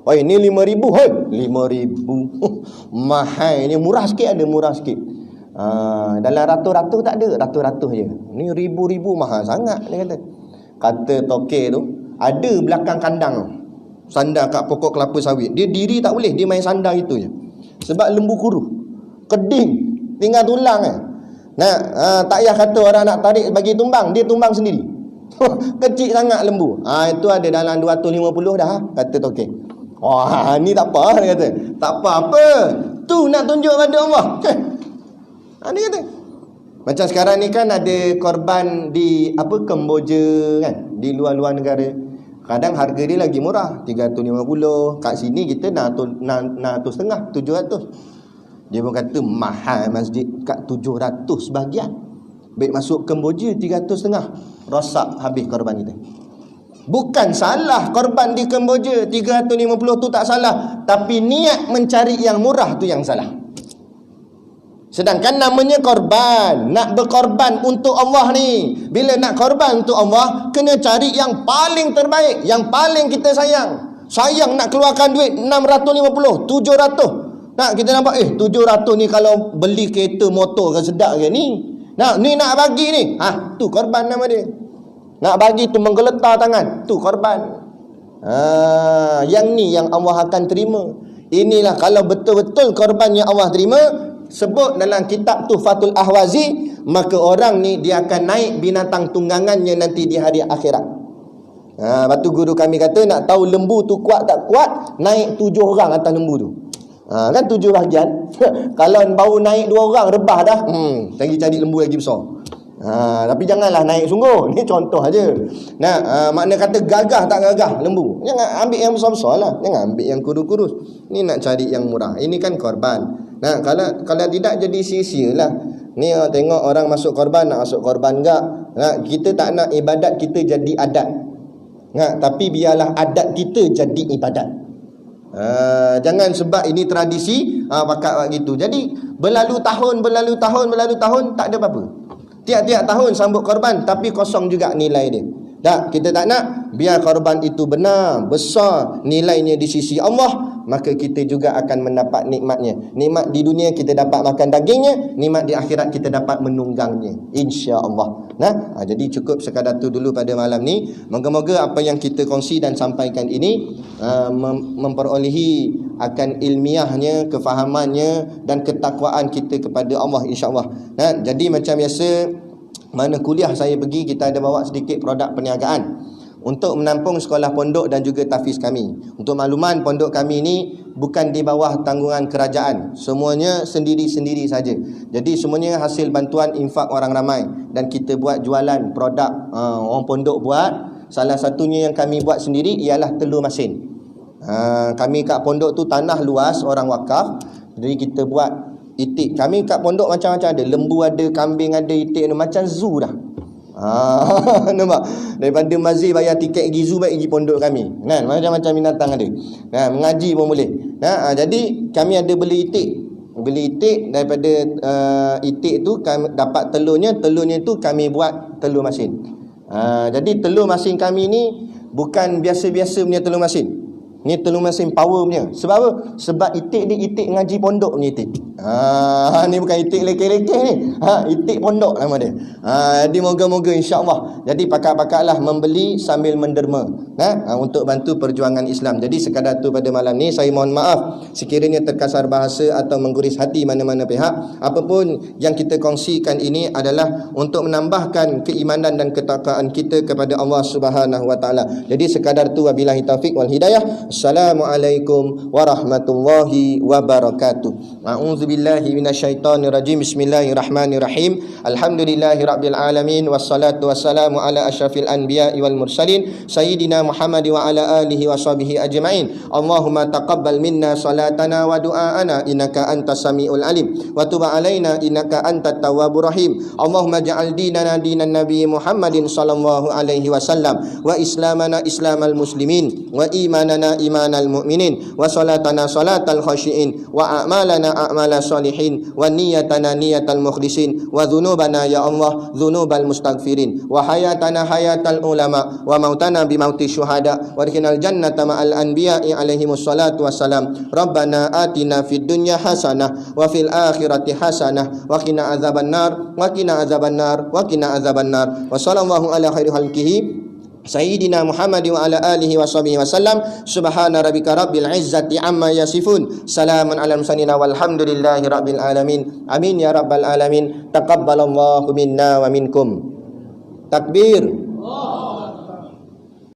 Oh, ini 5,000. Hei, 5,000 mahal ni. Murah sikit ada, murah sikit. Dalam ratus-ratus tak ada, ratus-ratus je. Ni ribu-ribu mahal sangat, dia kata. Kata tokek tu, ada belakang kandang tu, sandar kat pokok kelapa sawit. Dia diri tak boleh, dia main sandar itu je. Sebab lembu kuruh, keding, tinggal tulang tak payah kata orang nak tarik bagi tumbang, dia tumbang sendiri. Kecil sangat lembu. Itu ada dalam 250 dah, kata tokek. Ni tak apa, dia kata. Tak apa-apa, tu nak tunjuk pada Allah. Dia kata. Macam sekarang ni kan ada korban di Kemboja kan, di luar-luar negara. Kadang harga dia lagi murah, 350. Kat sini kita 650, 700. Dia pun kata mahal masjid, kat 700 sebahagian. Baik masuk Kemboja 350, rosak habis korban kita. Bukan salah korban di Kemboja 350 tu, tak salah, tapi niat mencari yang murah tu yang salah. Sedangkan namanya korban. Nak berkorban untuk Allah ni, bila nak korban untuk Allah, kena cari yang paling terbaik, yang paling kita sayang. Sayang nak keluarkan duit 650, 700. Nak kita nampak 700 ni kalau beli kereta motor kan sedap ke ni. Ni nak bagi ni. Tu korban nama dia. Nak bagi tu menggeletar tangan, tu korban. Yang ni yang Allah akan terima. Inilah kalau betul-betul korban yang Allah terima, sebut dalam kitab Tuhfatul Ahwazi, maka orang ni dia akan naik binatang tunggangannya nanti di hari akhirat. Lepas tu guru kami kata, nak tahu lembu tu kuat tak kuat, naik 7 orang atas lembu tu. Kan 7 bahagian. Kalau baru naik 2 orang rebah dah. Cari lembu lagi besar. Tapi janganlah naik sungguh. Ni contoh aja. Makna kata gagah tak gagah lembu. Jangan ambil yang besar-besar lah. Jangan ambil yang kurus-kurus. Ni nak cari yang murah. Ini kan korban. Kalau tidak jadi sia-sia lah. Ni tengok orang masuk korban, nak masuk korban enggak. Kita tak nak ibadat kita jadi adat. Tapi biarlah adat kita jadi ibadat. Jangan sebab ini tradisi pakat gitu. Jadi berlalu tahun tak ada apa-apa. Tiap-tiap tahun sambut korban tapi kosong juga nilai dia. Tak, kita tak nak. Biar korban itu benar, besar nilainya di sisi Allah, maka kita juga akan mendapat nikmatnya. Nikmat di dunia kita dapat makan dagingnya, nikmat di akhirat kita dapat menunggangnya, insya-Allah. Jadi cukup sekadar tu dulu pada malam ni. Moga-moga apa yang kita kongsi dan sampaikan ini memperolehi akan ilmiahnya, kefahamannya dan ketakwaan kita kepada Allah, insya-Allah. Jadi macam biasa, mana kuliah saya pergi, kita ada bawa sedikit produk perniagaan untuk menampung sekolah pondok dan juga tahfiz kami. Untuk makluman, pondok kami ni bukan di bawah tanggungan kerajaan. Semuanya sendiri-sendiri saja. Jadi semuanya hasil bantuan infak orang ramai. Dan kita buat jualan produk orang pondok buat. Salah satunya yang kami buat sendiri ialah telur masin. Kami kat pondok tu tanah luas, orang wakaf. Jadi kita buat itik. Kami kat pondok macam-macam ada. Lembu ada, kambing ada, itik ada. Macam zoo dah. Nampak? Daripada Mazir bayar tiket pergi zoo, baik pergi pondok kami. Macam-macam binatang ada. Mengaji pun boleh. Jadi kami ada beli itik. Daripada itik tu kami dapat telurnya tu kami buat telur masin. Jadi telur masin kami ni bukan biasa-biasa punya telur masin. Ni telur masin power punya. Sebab apa? Sebab itik ni itik ngaji pondok punya itik. Ni bukan itik lekeh-lekeh ni. Itik pondok nama dia. Jadi moga-moga insya-Allah. Jadi pakar-pakarlah membeli sambil menderma. Untuk bantu perjuangan Islam. Jadi sekadar tu pada malam ni saya mohon maaf sekiranya terkasar bahasa atau mengguris hati mana-mana pihak. Apapun yang kita kongsikan ini adalah untuk menambahkan keimanan dan ketakwaan kita kepada Allah Subhanahu wa taala. Jadi sekadar tu, wabillahi taufik wal hidayah. Assalamualaikum warahmatullahi wabarakatuh. A'udzubillahi minasyaitonirrajim. Bismillahirrahmanirrahim. Alhamdulillahirabbil alamin wassalatu wassalamu ala asyrafil anbiya'i wal mursalin sayyidina Muhammad wa ala alihi washabihi ajma'in. Allahumma taqabbal minna salatana wa du'aana innaka antas samiul alim wa tub alaina innaka antat tawwabur rahim. Allahumma ja'al dinana dinan nabiy Muhammadin sallallahu alaihi wasallam wa islamana islamal muslimin wa imanana imanal mu'minin wa salatana salatal khashiin wa a'malana a'mala salihin wa niyatana niyatal mukhlisin wa dhunubana ya Allah dhunubal mustaghfirin wa hayatana hayatal ulama wa mautana bi mauti syuhada wa adkhilnal jannata ma'al anbiya'i alaihimus salatu wassalam. Rabbana atina fid dunya hasanah wa fil akhirati hasanah wa qina adzabannar wa qina adzabannar wa qina adzabannar. Wa sallallahu ala khairi khalqihi Sayyidina Muhammad wa ala alihi wa sahbihi wa sallam. Subhana rabbika rabbil izzati amma yasifun. Salamun ala mursalin walhamdulillahi rabbil alamin. Amin ya rabbal alamin. Taqabbalallahu minna wa minkum. Takbir.